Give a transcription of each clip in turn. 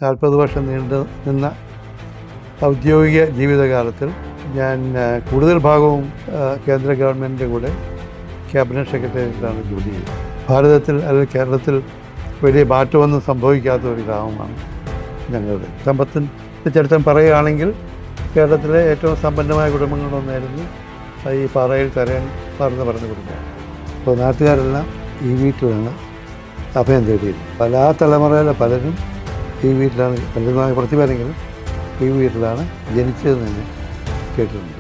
40 വർഷം നീണ്ടു നിന്ന ഔദ്യോഗിക ജീവിതകാലത്തിൽ ഞാൻ കൂടുതൽ ഭാഗവും കേന്ദ്ര ഗവൺമെൻറ്റിൻ്റെ കൂടെ ക്യാബിനറ്റ് സെക്രട്ടറിയായിട്ടാണ് ജോലി ചെയ്തത്. ഭാരതത്തിൽ അല്ലെങ്കിൽ കേരളത്തിൽ വലിയ മാറ്റമൊന്നും സംഭവിക്കാത്ത ഒരു ഗ്രാമമാണ് ഞങ്ങളുടെ. സമ്പത്തിൻ്റെ ചരിത്രം പറയുകയാണെങ്കിൽ കേരളത്തിലെ ഏറ്റവും സമ്പന്നമായ കുടുംബങ്ങളൊന്നായിരുന്നു ഈ പാറയിൽ കരയാൻ പറഞ്ഞ കുടുംബം. അപ്പോൾ നാട്ടുകാരെല്ലാം ഈ വീട്ടിലാണ് അഭയം തേടിയത്. പല തലമുറയിലെ പലരും ഈ വീട്ടിലാണ്, പലരുമായ കുറച്ച് പേരെങ്കിലും ഈ വീട്ടിലാണ് ജനിച്ചതെന്ന് തന്നെ കേട്ടിട്ടുണ്ട്.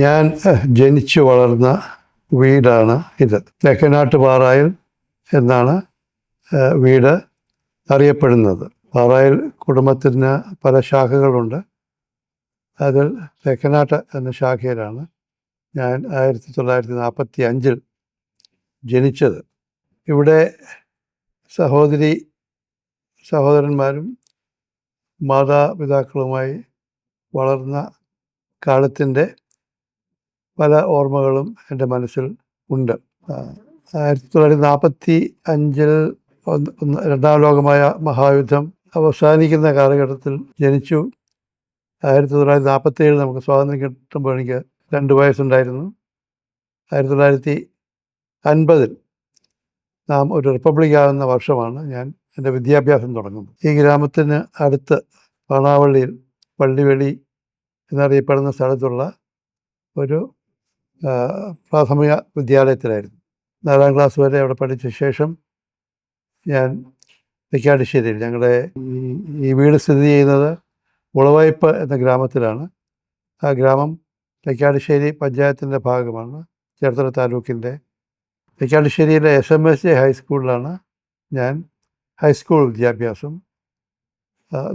ഞാൻ ജനിച്ചു വളർന്ന വീടാണ് ഇത്. തെക്കനാട്ട് പാറായിൽ എന്നാണ് വീട് അറിയപ്പെടുന്നത്. പാറായിൽ കുടുംബത്തിന് പല ശാഖകളുണ്ട്. അതിൽ തെക്കനാട്ട് എന്ന ശാഖയിലാണ് ഞാൻ 1945 ജനിച്ചത്. ഇവിടെ സഹോദരന്മാരും മാതാപിതാക്കളുമായി വളർന്ന കാലത്തിൻ്റെ പല ഓർമ്മകളും എൻ്റെ മനസ്സിൽ ഉണ്ട്. 1945 രണ്ടാം ലോകമായ മഹായുദ്ധം അവസാനിക്കുന്ന കാലഘട്ടത്തിൽ ജനിച്ചു. 1947 നമുക്ക് സ്വാതന്ത്ര്യം കിട്ടുമ്പോൾ എനിക്ക് 2 വയസ്സുണ്ടായിരുന്നു. 1950 നാം ഒരു റിപ്പബ്ലിക്കാകുന്ന വർഷമാണ് ഞാൻ എൻ്റെ വിദ്യാഭ്യാസം തുടങ്ങുന്നത്. ഈ ഗ്രാമത്തിന് അടുത്ത് പാണാവള്ളിയിൽ പള്ളിവെളി എന്നറിയപ്പെടുന്ന സ്ഥലത്തുള്ള ഒരു പ്രാഥമിക വിദ്യാലയത്തിലായിരുന്നു. 4ാം ക്ലാസ് വരെ അവിടെ പഠിച്ച ശേഷം ഞാൻ തെക്കാടിശ്ശേരിയിൽ, ഞങ്ങളുടെ ഈ വീട് സ്ഥിതി ചെയ്യുന്നത് ഉളവയ്പ്പ് എന്ന ഗ്രാമത്തിലാണ്. ആ ഗ്രാമം തെക്കാടിശ്ശേരി പഞ്ചായത്തിൻ്റെ ഭാഗമാണ്. ചേർത്തല താലൂക്കിൻ്റെ തെക്കാടിശ്ശേരിയിലെ SMSJ ഹൈസ്കൂളിലാണ് ഞാൻ ഹൈസ്കൂൾ വിദ്യാഭ്യാസം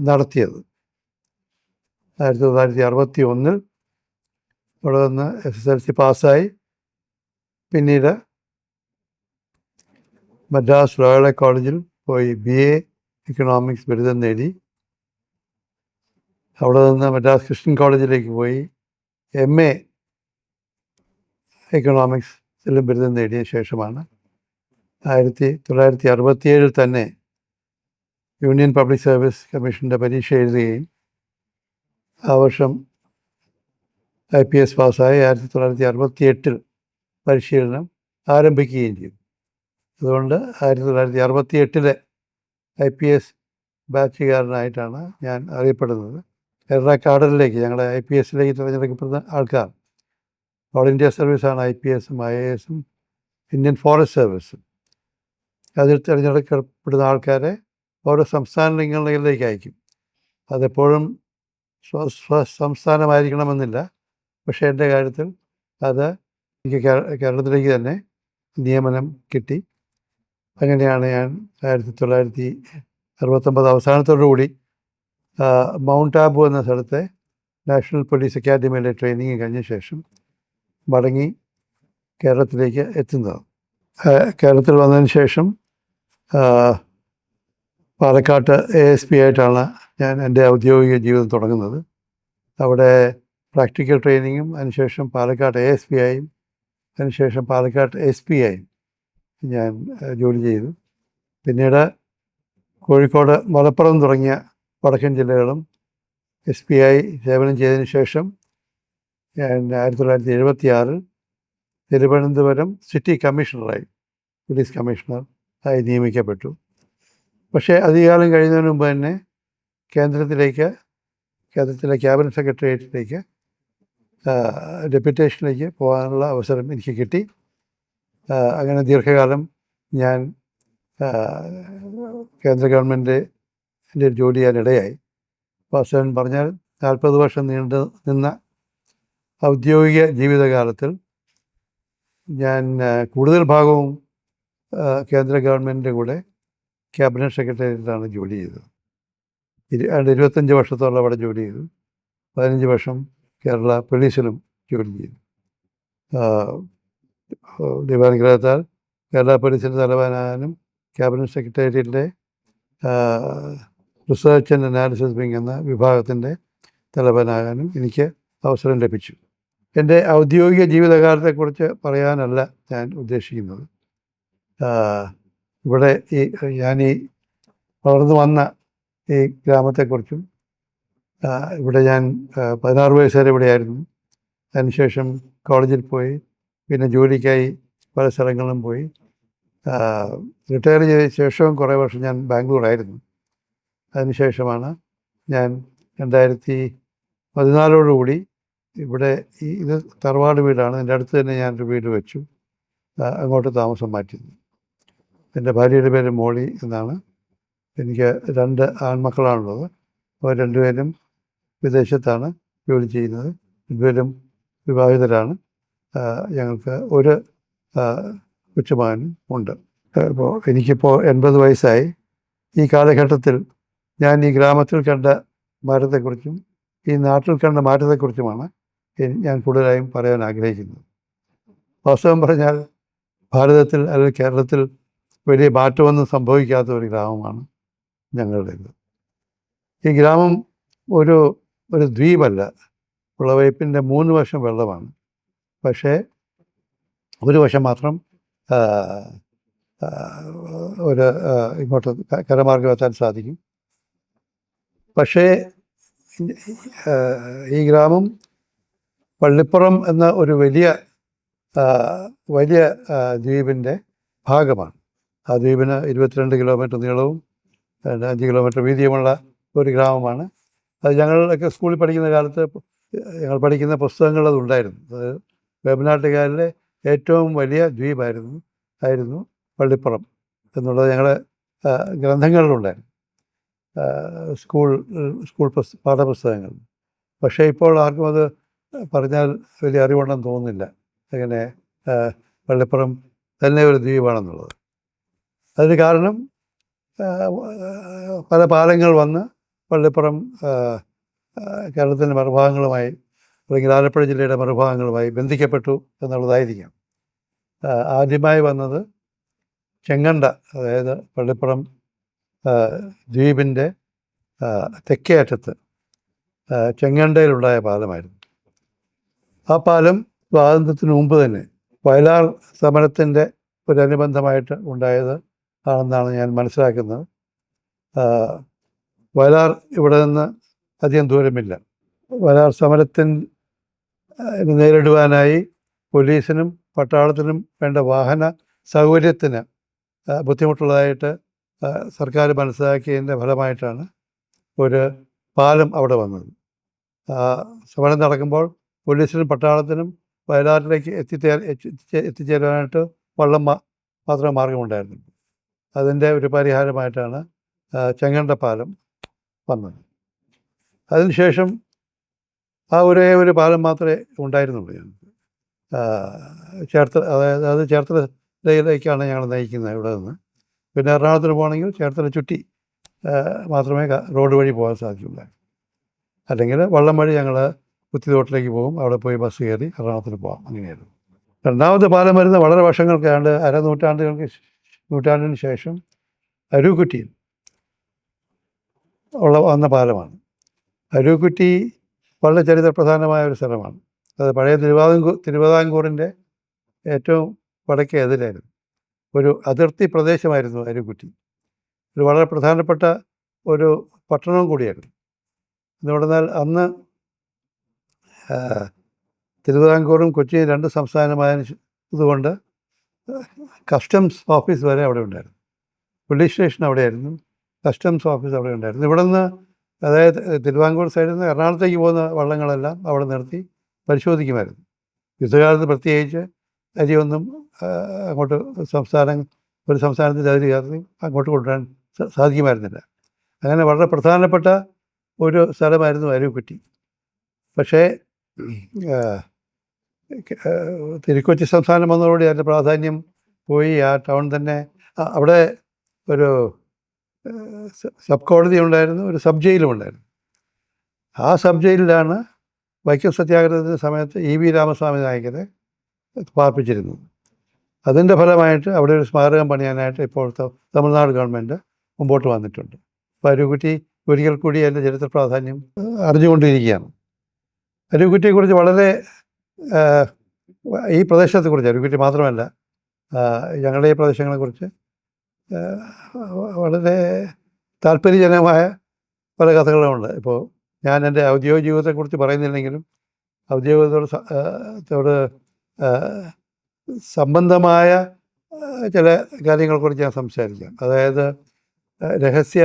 നടത്തിയത്. 1961 അവിടെ നിന്ന് SSLC പാസ്സായി. പിന്നീട് മദ്രാസ് ലോയോള കോളേജിൽ പോയി BA എക്കണോമിക്സ് ബിരുദം നേടി. അവിടെ നിന്ന് മദ്രാസ് ക്രിസ്ത്യൻ കോളേജിലേക്ക് പോയി MA എക്കണോമിക്സിലും ബിരുദം നേടിയ ശേഷമാണ് 1967 തന്നെ യൂണിയൻ പബ്ലിക് സർവീസ് കമ്മീഷൻ്റെ പരീക്ഷ എഴുതുകയും ആ വർഷം IPS പാസ്സായി 1968 പരിശീലനം ആരംഭിക്കുകയും ചെയ്തു. അതുകൊണ്ട് 1968 IPS ബാച്ചുകാരനായിട്ടാണ് ഞാൻ അറിയപ്പെടുന്നത്. കേരള കാഡറിലേക്ക്, ഞങ്ങളുടെ IPSലേക്ക് തിരഞ്ഞെടുക്കപ്പെടുന്ന ആൾക്കാർ, ഓൾ ഇന്ത്യ സർവീസാണ് IPSും IASും ഇന്ത്യൻ ഫോറസ്റ്റ് സർവീസും. അതിൽ തിരഞ്ഞെടുക്കപ്പെടുന്ന ആൾക്കാരെ ഓരോ സംസ്ഥാനങ്ങളിലേക്ക് അയക്കും. അതെപ്പോഴും സംസ്ഥാനമായിരിക്കണമെന്നില്ല. പക്ഷേ എൻ്റെ കാര്യത്തിൽ അത് എനിക്ക് കേരളത്തിലേക്ക് തന്നെ നിയമനം കിട്ടി. അങ്ങനെയാണ് ഞാൻ 1969 അവസാനത്തോടുകൂടി മൗണ്ട് ആബു എന്ന സ്ഥലത്തെ നാഷണൽ പോലീസ് അക്കാഡമിയിലെ ട്രെയിനിങ് കഴിഞ്ഞ ശേഷം മടങ്ങി കേരളത്തിലേക്ക് എത്തുന്നത്. കേരളത്തിൽ വന്നതിന് ശേഷം പാലക്കാട്ട് ASP ആയിട്ടാണ് ഞാൻ എൻ്റെ ഔദ്യോഗിക ജീവിതം തുടങ്ങുന്നത്. അവിടെ പ്രാക്ടിക്കൽ ട്രെയിനിങ്ങും അതിനുശേഷം പാലക്കാട് ASP ആയും അതിനുശേഷം പാലക്കാട് SP ആയും ഞാൻ ജോലി ചെയ്തു. പിന്നീട് കോഴിക്കോട്, മലപ്പുറം തുടങ്ങിയ വടക്കൻ ജില്ലകളും SP ആയി സേവനം ചെയ്തതിന് ശേഷം ഞാൻ 1976 തിരുവനന്തപുരം സിറ്റി കമ്മീഷണറായി, പോലീസ് കമ്മീഷണർ ആയി നിയമിക്കപ്പെട്ടു. പക്ഷേ അധികകാലം കഴിയുന്നതിന് മുമ്പ് തന്നെ കേന്ദ്രത്തിലെ ക്യാബിനറ്റ് സെക്രട്ടേറിയറ്റിലേക്ക് ഡെപ്യൂട്ടേഷനിലേക്ക് പോകാനുള്ള അവസരം എനിക്ക് കിട്ടി. അങ്ങനെ ദീർഘകാലം ഞാൻ കേന്ദ്ര ഗവൺമെൻറ്റിൻ്റെ ജോലി ചെയ്യാനിടയായി. വാസ്തവം പറഞ്ഞാൽ 40 വർഷം നീണ്ടു നിന്ന ഔദ്യോഗിക ജീവിതകാലത്തിൽ ഞാൻ കൂടുതൽ ഭാഗവും കേന്ദ്ര ഗവൺമെൻറ്റിൻ്റെ കൂടെ ക്യാബിനറ്റ് സെക്രട്ടേറിയറ്റിലാണ് ജോലി ചെയ്തത്. 25 വർഷത്തോളം അവിടെ ജോലി ചെയ്തു. 15 വർഷം കേരള പോലീസിലും ജോലി ചെയ്തു. ദൈവാനുഗ്രഹത്താൽ കേരള പോലീസിൻ്റെ തലവനാകാനും ക്യാബിനറ്റ് സെക്രട്ടേറിയറ്റിൻ്റെ റിസർച്ച് ആൻഡ് അനാലിസിസ് വിങ് എന്ന വിഭാഗത്തിൻ്റെ തലവനാകാനും എനിക്ക് അവസരം ലഭിച്ചു. എൻ്റെ ഔദ്യോഗിക ജീവിതകാലത്തെക്കുറിച്ച് പറയാനല്ല ഞാൻ ഉദ്ദേശിക്കുന്നത്. ഇവിടെ ഞാൻ വളർന്നു വന്ന ഈ ഗ്രാമത്തെക്കുറിച്ചും ഇവിടെ ഞാൻ 16 വയസ്സ് വരെ ഇവിടെയായിരുന്നു. അതിനുശേഷം കോളേജിൽ പോയി, പിന്നെ ജോലിക്കായി പല സ്ഥലങ്ങളിലും പോയി. റിട്ടയർ ചെയ്ത ശേഷവും കുറേ വർഷം ഞാൻ ബാംഗ്ലൂരായിരുന്നു. അതിനുശേഷമാണ് ഞാൻ 2014 ഇവിടെ ഇത് തറവാട് വീടാണ്. എൻ്റെ അടുത്ത് തന്നെ ഞാനൊരു വീട് വെച്ചു. അങ്ങോട്ട് താമസം മാറ്റിയത്. എൻ്റെ ഭാര്യയുടെ പേര് മോളി എന്നാണ്. എനിക്ക് 2 ആൺമക്കളാണുള്ളത്. അവർ 2 പേരും വിദേശത്താണ് ജോലി ചെയ്യുന്നത്. 2 പേരും വിവാഹിതരാണ്. ഞങ്ങൾക്ക് ഒരു കൊച്ചുമകനും ഉണ്ട്. അപ്പോൾ എനിക്കിപ്പോൾ 80 വയസ്സായി. ഈ കാലഘട്ടത്തിൽ ഞാൻ ഈ ഗ്രാമത്തിൽ കണ്ട മാറ്റത്തെക്കുറിച്ചും ഈ നാട്ടിൽ കണ്ട മാറ്റത്തെക്കുറിച്ചുമാണ് ഞാൻ കൂടുതലായും പറയാൻ ആഗ്രഹിക്കുന്നത്. വാസ്തവം പറഞ്ഞാൽ ഭാരതത്തിൽ അല്ലെങ്കിൽ കേരളത്തിൽ വലിയ മാറ്റമൊന്നും സംഭവിക്കാത്ത ഒരു ഗ്രാമമാണ് ഞങ്ങളുടേത്. ഈ ഗ്രാമം ഒരു ദ്വീപല്ല. വിളവയ്പ്പിൻ്റെ 3 വശം വെള്ളമാണ്. പക്ഷേ ഒരു വശം മാത്രം ഇങ്ങോട്ട് കരമാർഗം എത്താൻ സാധിക്കും. പക്ഷേ ഈ ഗ്രാമം പള്ളിപ്പുറം എന്ന ഒരു വലിയ ദ്വീപിൻ്റെ ഭാഗമാണ്. ആ ദ്വീപിന് 22 കിലോമീറ്റർ നീളവും 5 കിലോമീറ്റർ വീതിയുമുള്ള ഒരു ഗ്രാമമാണ്. അത് ഞങ്ങളൊക്കെ സ്കൂളിൽ പഠിക്കുന്ന കാലത്ത് ഞങ്ങൾ പഠിക്കുന്ന പുസ്തകങ്ങളിൽ അതുണ്ടായിരുന്നു. അത് വേമ്പനാട്ടുകായലിലെ ഏറ്റവും വലിയ ദ്വീപായിരുന്നു പള്ളിപ്പുറം എന്നുള്ളത് ഞങ്ങളുടെ ഗ്രന്ഥങ്ങളിലുണ്ടായിരുന്നു, സ്കൂൾ പാഠപുസ്തകങ്ങൾ. പക്ഷേ ഇപ്പോൾ ആർക്കും അത് പറഞ്ഞാൽ വലിയ അറിവുണ്ടെന്ന് തോന്നുന്നില്ല, അങ്ങനെ പള്ളിപ്പുറം തന്നെ ഒരു ദ്വീപാണെന്നുള്ളത്. അതിന് കാരണം പല പാലങ്ങൾ വന്ന് പള്ളിപ്പുറം കേരളത്തിൻ്റെ മറുഭാഗങ്ങളുമായി അല്ലെങ്കിൽ ആലപ്പുഴ ജില്ലയുടെ മറുഭാഗങ്ങളുമായി ബന്ധിക്കപ്പെട്ടു എന്നുള്ളതായിരിക്കാം. ആദ്യമായി വന്നത് ചെങ്ങണ്ട, അതായത് പള്ളിപ്പുറം ദ്വീപിൻ്റെ തെക്കേ അറ്റത്ത് ചെങ്ങണ്ടയിലുണ്ടായ പാലമായിരുന്നു. ആ പാലം സ്വാതന്ത്ര്യത്തിന് മുമ്പ് തന്നെ വയലാർ സമരത്തിൻ്റെ ഒരനുബന്ധമായിട്ട് ഉണ്ടായത് ആണെന്നാണ് ഞാൻ മനസ്സിലാക്കുന്നത്. വയലാർ ഇവിടെ നിന്ന് അധികം ദൂരമില്ല. വയലാർ സമരത്തിന് നേരിടുവാനായി പോലീസിനും പട്ടാളത്തിനും വേണ്ട വാഹന സൗകര്യത്തിന് ബുദ്ധിമുട്ടുള്ളതായിട്ട് സർക്കാർ മനസ്സിലാക്കിയതിൻ്റെ ഫലമായിട്ടാണ് ഒരു പാലം അവിടെ വന്നത്. സമരം നടക്കുമ്പോൾ പോലീസിനും പട്ടാളത്തിനും വയലാറിലേക്ക് എത്തിച്ചേരാനായിട്ട് വള്ളം മാത്രമേ മാർഗമുണ്ടായിരുന്നു. അതിൻ്റെ ഒരു പരിഹാരമായിട്ടാണ് ചെങ്ങണ്ട പാലം വന്നത്. അതിനുശേഷം ഒരേ ഒരു പാലം മാത്രമേ ഉണ്ടായിരുന്നുള്ളൂ ഞങ്ങൾക്ക്. അതായത് അത് ചേർത്തലയിലേക്കാണ് ഞങ്ങൾ നയിക്കുന്നത് ഇവിടെ നിന്ന്. പിന്നെ എറണാകുളത്തിന് പോകണമെങ്കിൽ ചേർത്തല ചുറ്റി മാത്രമേ റോഡ് വഴി പോകാൻ സാധിക്കുള്ളൂ. അല്ലെങ്കിൽ വള്ളം വഴി ഞങ്ങൾ കുത്തിത്തോട്ടിലേക്ക് പോകും, അവിടെ പോയി ബസ് കയറി എറണാകുളത്തിന് പോകാം. അങ്ങനെയായിരുന്നു. രണ്ടാമത്തെ പാലം വരുന്ന വളരെ വർഷങ്ങൾക്ക് നൂറ്റാണ്ടിന് ശേഷം അരൂക്കുറ്റിയിൽ വന്ന പാലമാണ്. അരൂക്കുറ്റി വളരെ ചരിത്രപ്രധാനമായ ഒരു സ്ഥലമാണ്. അത് പഴയ തിരുവിതാംകൂറിൻ്റെ ഏറ്റവും വടക്കേ അതിലായിരുന്നു. ഒരു അതിർത്തി പ്രദേശമായിരുന്നു അരൂക്കുറ്റി. ഒരു വളരെ പ്രധാനപ്പെട്ട ഒരു പട്ടണവും കൂടിയായിരുന്നു. എന്ന് പറഞ്ഞാൽ അന്ന് തിരുവിതാംകൂറും കൊച്ചിയും 2 സംസ്ഥാനമായതുകൊണ്ട് കസ്റ്റംസ് ഓഫീസ് വരെ അവിടെ ഉണ്ടായിരുന്നു. പോലീസ് സ്റ്റേഷൻ അവിടെയായിരുന്നു, കസ്റ്റംസ് ഓഫീസ് അവിടെ ഉണ്ടായിരുന്നു. ഇവിടെ നിന്ന്, അതായത് തിരുവിതാംകൂർ സൈഡിൽ നിന്ന് എറണാകുളത്തേക്ക് പോകുന്ന വള്ളങ്ങളെല്ലാം അവിടെ നിർത്തി പരിശോധിക്കുമായിരുന്നു. യുദ്ധകാലത്ത് പ്രത്യേകിച്ച് അരിയൊന്നും അങ്ങോട്ട് ഒരു സംസ്ഥാനത്തിൻ്റെ അതിര് കയറി അങ്ങോട്ട് കൊണ്ടുവരാൻ സാധിക്കുമായിരുന്നില്ല. അങ്ങനെ വളരെ പ്രധാനപ്പെട്ട ഒരു സ്ഥലമായിരുന്നു അരൂക്കുറ്റി. പക്ഷേ തിരുക്കൊച്ചി സംസ്ഥാനം വന്നതോടെ അതിൻ്റെ പ്രാധാന്യം പോയി. ആ ടൗൺ തന്നെ, അവിടെ ഒരു സബ് കോടതി ഉണ്ടായിരുന്നു, ഒരു സബ് ജയിലും ഉണ്ടായിരുന്നു. ആ സബ് ജയിലിലാണ് വൈക്കം സത്യാഗ്രഹത്തിൻ്റെ സമയത്ത് EV രാമസ്വാമി നായ്ക്കരെ പാർപ്പിച്ചിരുന്നത്. അതിൻ്റെ ഫലമായിട്ട് അവിടെ ഒരു സ്മാരകം പണിയാനായിട്ട് ഇപ്പോഴത്തെ തമിഴ്നാട് ഗവൺമെൻറ് മുമ്പോട്ട് വന്നിട്ടുണ്ട്. അപ്പോൾ അരൂക്കുറ്റി ഒരിക്കൽ കൂടി അതിൻ്റെ ചരിത്ര പ്രാധാന്യം അറിഞ്ഞുകൊണ്ടിരിക്കുകയാണ്. അരൂക്കുറ്റിയെക്കുറിച്ച് വളരെ ഈ പ്രദേശത്തെക്കുറിച്ച്, അരൂക്കുറ്റി മാത്രമല്ല ഞങ്ങളുടെ ഈ പ്രദേശങ്ങളെക്കുറിച്ച് വളരെ താല്പര്യജനകമായ പല കഥകളുമുണ്ട്. ഇപ്പോൾ ഞാൻ എൻ്റെ ഔദ്യോഗിക ജീവിതത്തെക്കുറിച്ച് പറയുന്നില്ലെങ്കിലും ഔദ്യോഗികത്തോട് സംബന്ധമായ ചില കാര്യങ്ങളെക്കുറിച്ച് ഞാൻ സംസാരിക്കാം. അതായത് രഹസ്യ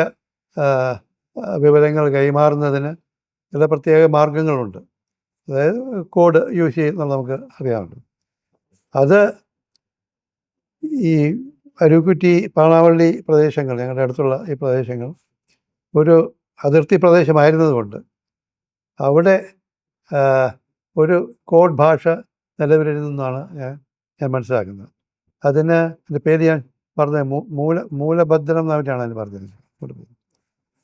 വിവരങ്ങൾ കൈമാറുന്നതിന് ചില പ്രത്യേക മാർഗങ്ങളുണ്ട്. അതായത് കോഡ് യൂസ് ചെയ്യുന്നത് നമുക്ക് അറിയാമല്ലോ. അത് ഈ അരുക്കുറ്റി, പാണാവള്ളി പ്രദേശങ്ങൾ, ഞങ്ങളുടെ അടുത്തുള്ള ഈ പ്രദേശങ്ങൾ ഒരു അതിർത്തി പ്രദേശമായിരുന്നതുകൊണ്ട് അവിടെ ഒരു കോഡ് ഭാഷ നിലവിലിരുന്നെന്നാണ് ഞാൻ മനസ്സിലാക്കുന്നത്. അതിന് എൻ്റെ പേര് ഞാൻ പറഞ്ഞത് മൂലഭദ്രം എന്നായിട്ടാണ് അതിന് പറഞ്ഞത്.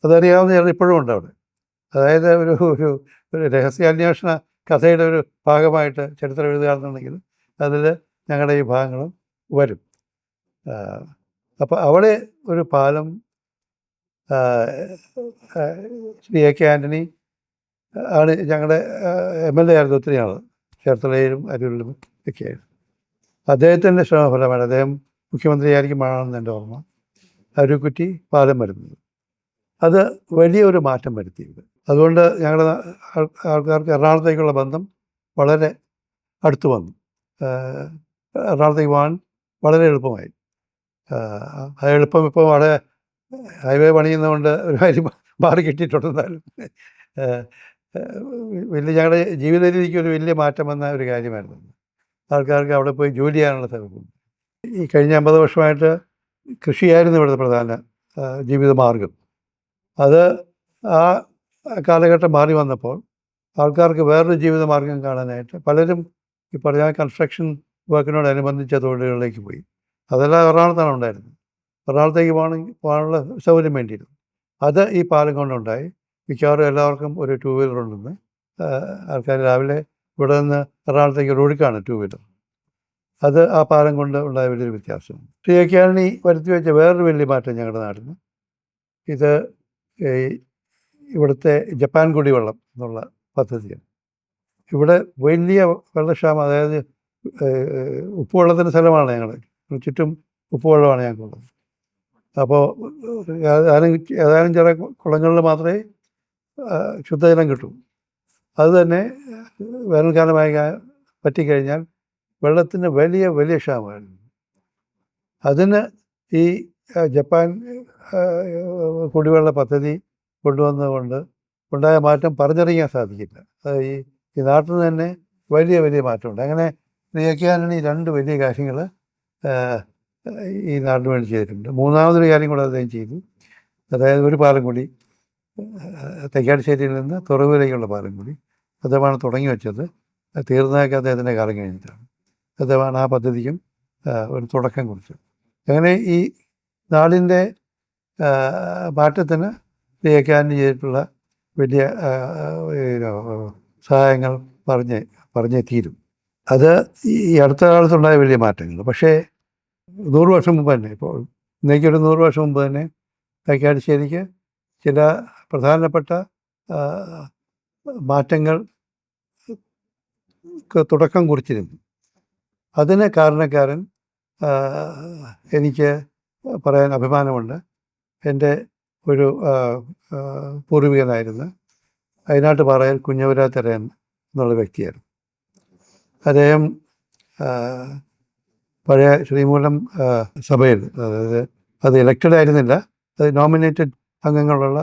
അതറിയാവുന്ന ചിലർ ഇപ്പോഴും ഉണ്ട് അവിടെ. അതായത് ഒരു രഹസ്യാന്വേഷണ കഥയുടെ ഒരു ഭാഗമായിട്ട് ചരിത്രം എഴുതുകയാണെന്നുണ്ടെങ്കിൽ അതിൽ ഞങ്ങളുടെ ഈ ഭാഗങ്ങളും വരും. അപ്പോൾ അവിടെ ഒരു പാലം ശ്രീ എ കെ ആൻ്റണി ആണ് ഞങ്ങളുടെ MLA ആയിരുന്നു ഒത്തിരി നാൾ, ചേർത്തലയിലും അരൂരിലും ഒക്കെയായിരുന്നു. അദ്ദേഹത്തിൻ്റെ ശ്രമഫലമാണ്, അദ്ദേഹം മുഖ്യമന്ത്രിയായിരിക്കുമ്പോഴാണെന്ന് എൻ്റെ ഓർമ്മ, അരുക്കുറ്റി പാലം വരുന്നത്. അത് വലിയൊരു മാറ്റം വരുത്തിയത്. അതുകൊണ്ട് ഞങ്ങളുടെ ആൾക്കാർക്ക് എറണാകുളത്തേക്കുള്ള ബന്ധം വളരെ അടുത്ത് വന്നു. എറണാകുളത്തേക്ക് പോകാൻ വളരെ എളുപ്പമായി. എളുപ്പം ഇപ്പോൾ വളരെ ഹൈവേ പണിയുന്നതുകൊണ്ട് ഒരു കാര്യം മാറി കിട്ടിയിട്ടുണ്ടെന്നാലും ഞങ്ങളുടെ ജീവിത രീതിക്ക് ഒരു വലിയ മാറ്റം വന്ന ഒരു കാര്യമായിരുന്നു. ആൾക്കാർക്ക് അവിടെ പോയി ജോലി ചെയ്യാനുള്ള സൗകര്യം. ഈ കഴിഞ്ഞ 50 വർഷമായിട്ട് കൃഷിയായിരുന്നു ഇവിടുത്തെ പ്രധാന ജീവിതമാർഗം. അത് ആ കാലഘട്ടം മാറി വന്നപ്പോൾ ആൾക്കാർക്ക് വേറൊരു ജീവിതമാർഗം കാണാനായിട്ട് പലരും ഈ പറഞ്ഞ കൺസ്ട്രക്ഷൻ വർക്കിനോടനുബന്ധിച്ച തൊഴിലുകളിലേക്ക് പോയി. അതെല്ലാം എറണാകുളത്താണ് ഉണ്ടായിരുന്നത്. എറണാകുളത്തേക്ക് പോകാനുള്ള സൗകര്യം വേണ്ടിയിരുന്നു. അത് ഈ പാലം കൊണ്ടുണ്ടായി. മിക്കവാറും എല്ലാവർക്കും ഒരു 2 വീലർ ഉണ്ടെന്ന്. ആൾക്കാർ രാവിലെ ഇവിടെ നിന്ന് എറണാകുളത്തേക്ക് റോഡിക്കാണ് 2 വീലർ. അത് ആ പാലം കൊണ്ട് ഉണ്ടായ വലിയൊരു വ്യത്യാസമാണ്. ശ്രീ എ കെ ആൻ്റണി വരുത്തി വെച്ച വേറൊരു വലിയ മാറ്റം ഞങ്ങളുടെ നാട്ടിന്, ഇത് ഇവിടുത്തെ ജപ്പാൻ കുടിവെള്ളം എന്നുള്ള പദ്ധതിയാണ്. ഇവിടെ വലിയ വെള്ളക്ഷാമം, അതായത് ഉപ്പുവെള്ളത്തിൻ്റെ സ്ഥലമാണ് ഞങ്ങൾ, ചുറ്റും ഉപ്പുവെള്ളമാണ് ഞങ്ങൾക്കുള്ളത്. അപ്പോൾ ഏതാനും ചില കുളങ്ങളിൽ മാത്രമേ ശുദ്ധജലം കിട്ടൂ. അതുതന്നെ വേനൽക്കാലമായി പറ്റിക്കഴിഞ്ഞാൽ വെള്ളത്തിന് വലിയ വലിയ ക്ഷാമമായിരുന്നു. അതിന് ഈ ജപ്പാൻ കുടിവെള്ള പദ്ധതി കൊണ്ടുവന്നതുകൊണ്ട് ഉണ്ടായ മാറ്റം പറഞ്ഞറിയാൻ സാധിക്കില്ല. ഈ നാട്ടിൽ തന്നെ വലിയ വലിയ മാറ്റമുണ്ട്. അങ്ങനെ ശ്രീ എ കെ ആൻ്റണി 2 വലിയ കാര്യങ്ങൾ ഈ നാടിന് വേണ്ടി ചെയ്തിട്ടുണ്ട്. മൂന്നാമതൊരു കാര്യം കൂടെ അദ്ദേഹം ചെയ്തു. അതായത് ഒരു പാലം കൂടി, തെക്കാട്ടുശ്ശേരിയിൽ നിന്ന് തുറവൂരേക്കുള്ള പാലം കൂടി അദ്ദേഹമാണ് തുടങ്ങി വെച്ചത്. തീർന്നതൊക്കെ അദ്ദേഹത്തിൻ്റെ കാലം കഴിഞ്ഞിട്ടാണ്. അദ്ദേഹമാണ് ആ പദ്ധതിക്കും ഒരു തുടക്കം കുറിച്ചത്. അങ്ങനെ ഈ നാടിൻ്റെ മാറ്റത്തിന് ശ്രീ എ കെ ആൻ്റണി ചെയ്തിട്ടുള്ള വലിയ സഹായങ്ങൾ പറഞ്ഞേ തീരും. അത് ഈ അടുത്ത കാലത്തുണ്ടായ വലിയ മാറ്റങ്ങൾ. പക്ഷേ 100 വർഷം മുമ്പ് തന്നെ, ഇപ്പോൾ ഇന്നേക്കൊരു 100 വർഷം മുമ്പ് തന്നെ തൈക്കാട്ടുശ്ശേരിക്ക് ചില പ്രധാനപ്പെട്ട മാറ്റങ്ങൾ തുടക്കം കുറിച്ചിരുന്നു. അതിന് കാരണക്കാരൻ എനിക്ക് പറയാൻ അഭിമാനമുണ്ട്. എൻ്റെ ഒരു പൂർവികനായിരുന്ന അയനാട്ടുപാറയിൽ കുഞ്ഞവരാത്തരയൻ എന്നുള്ള വ്യക്തിയായിരുന്നു. അദ്ദേഹം പഴയ ശ്രീമൂലം സഭയിൽ, അതായത് അത് ഇലക്റ്റഡ് ആയിരുന്നില്ല, അത് നോമിനേറ്റഡ് അംഗങ്ങളുള്ള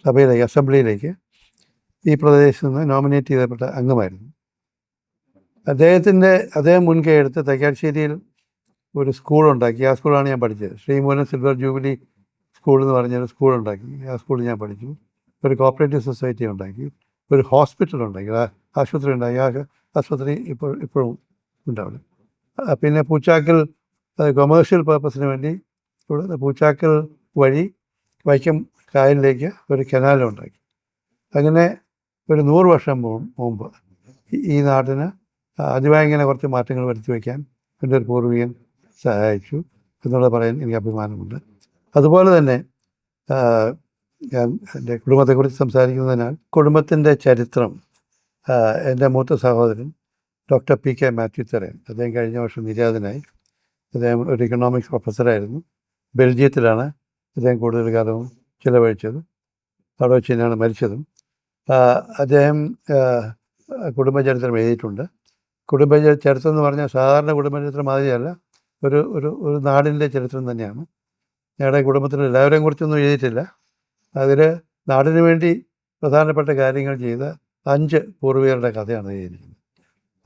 സഭയിലേക്ക്, അസംബ്ലിയിലേക്ക് ഈ പ്രദേശത്ത് നിന്ന് നോമിനേറ്റ് ചെയ്യപ്പെട്ട അംഗമായിരുന്നു. അദ്ദേഹം മുൻകൈ എടുത്ത് തൈക്കാട്ടുശ്ശേരിയിൽ ഒരു സ്കൂളുണ്ടാക്കി. ആ സ്കൂളാണ് ഞാൻ പഠിച്ചത്. ശ്രീമൂലം സിൽവർ ജൂബിലി സ്കൂൾ എന്ന് പറഞ്ഞൊരു സ്കൂളുണ്ടാക്കി. ആ സ്കൂളിൽ ഞാൻ പഠിച്ചു. ഒരു കോപ്പറേറ്റീവ് സൊസൈറ്റി ഉണ്ടാക്കി. ഒരു ഹോസ്പിറ്റൽ ഉണ്ടാക്കി, ആശുപത്രി ഉണ്ടാക്കി. ആ ആശുപത്രി ഇപ്പോഴും ഉണ്ടാവും. പിന്നെ പൂച്ചാക്കൽ കൊമേഴ്ഷ്യൽ പർപ്പസിന് വേണ്ടി ഇവിടെ പൂച്ചാക്കൽ വഴി വൈക്കം കായലിലേക്ക് ഒരു കനാലുണ്ടാക്കി. അങ്ങനെ ഒരു 100 വർഷം മുമ്പ് ഈ നാട്ടിന് ആദ്യമായി ഇങ്ങനെ കുറച്ച് മാറ്റങ്ങൾ വരുത്തി വയ്ക്കാൻ എൻ്റെ ഒരു പൂർവികൻ സഹായിച്ചു എന്നുള്ളത് പറയാൻ എനിക്ക് അഭിമാനമുണ്ട്. അതുപോലെ തന്നെ ഞാൻ എൻ്റെ കുടുംബത്തെക്കുറിച്ച് സംസാരിക്കുന്നതിനാൽ കുടുംബത്തിൻ്റെ ചരിത്രം എൻ്റെ മൂത്ത സഹോദരൻ ഡോക്ടർ PK മാത്യു തെരയൻ, അദ്ദേഹം കഴിഞ്ഞ വർഷം നിര്യാതനായി. അദ്ദേഹം ഒരു ഇക്കണോമിക്സ് പ്രൊഫസറായിരുന്നു. ബെൽജിയത്തിലാണ് അദ്ദേഹം കൂടുതൽ കാലവും ചിലവഴിച്ചത്. അവിടെ വെച്ച് തന്നെയാണ് മരിച്ചതും. അദ്ദേഹം കുടുംബചരിത്രം എഴുതിയിട്ടുണ്ട്. ചരിത്രം എന്ന് പറഞ്ഞാൽ സാധാരണ കുടുംബചരിത്രം മാതിരിയല്ല, ഒരു ഒരു ഒരു നാടിൻ്റെ ചരിത്രം തന്നെയാണ്. ഞങ്ങളുടെ കുടുംബത്തിൽ എല്ലാവരെയും കുറിച്ചൊന്നും എഴുതിയിട്ടില്ല. അതിൽ നാടിന് വേണ്ടി പ്രധാനപ്പെട്ട കാര്യങ്ങൾ ചെയ്ത 5 പൂർവികരുടെ കഥയാണ് എഴുതിയിരിക്കുന്നത്.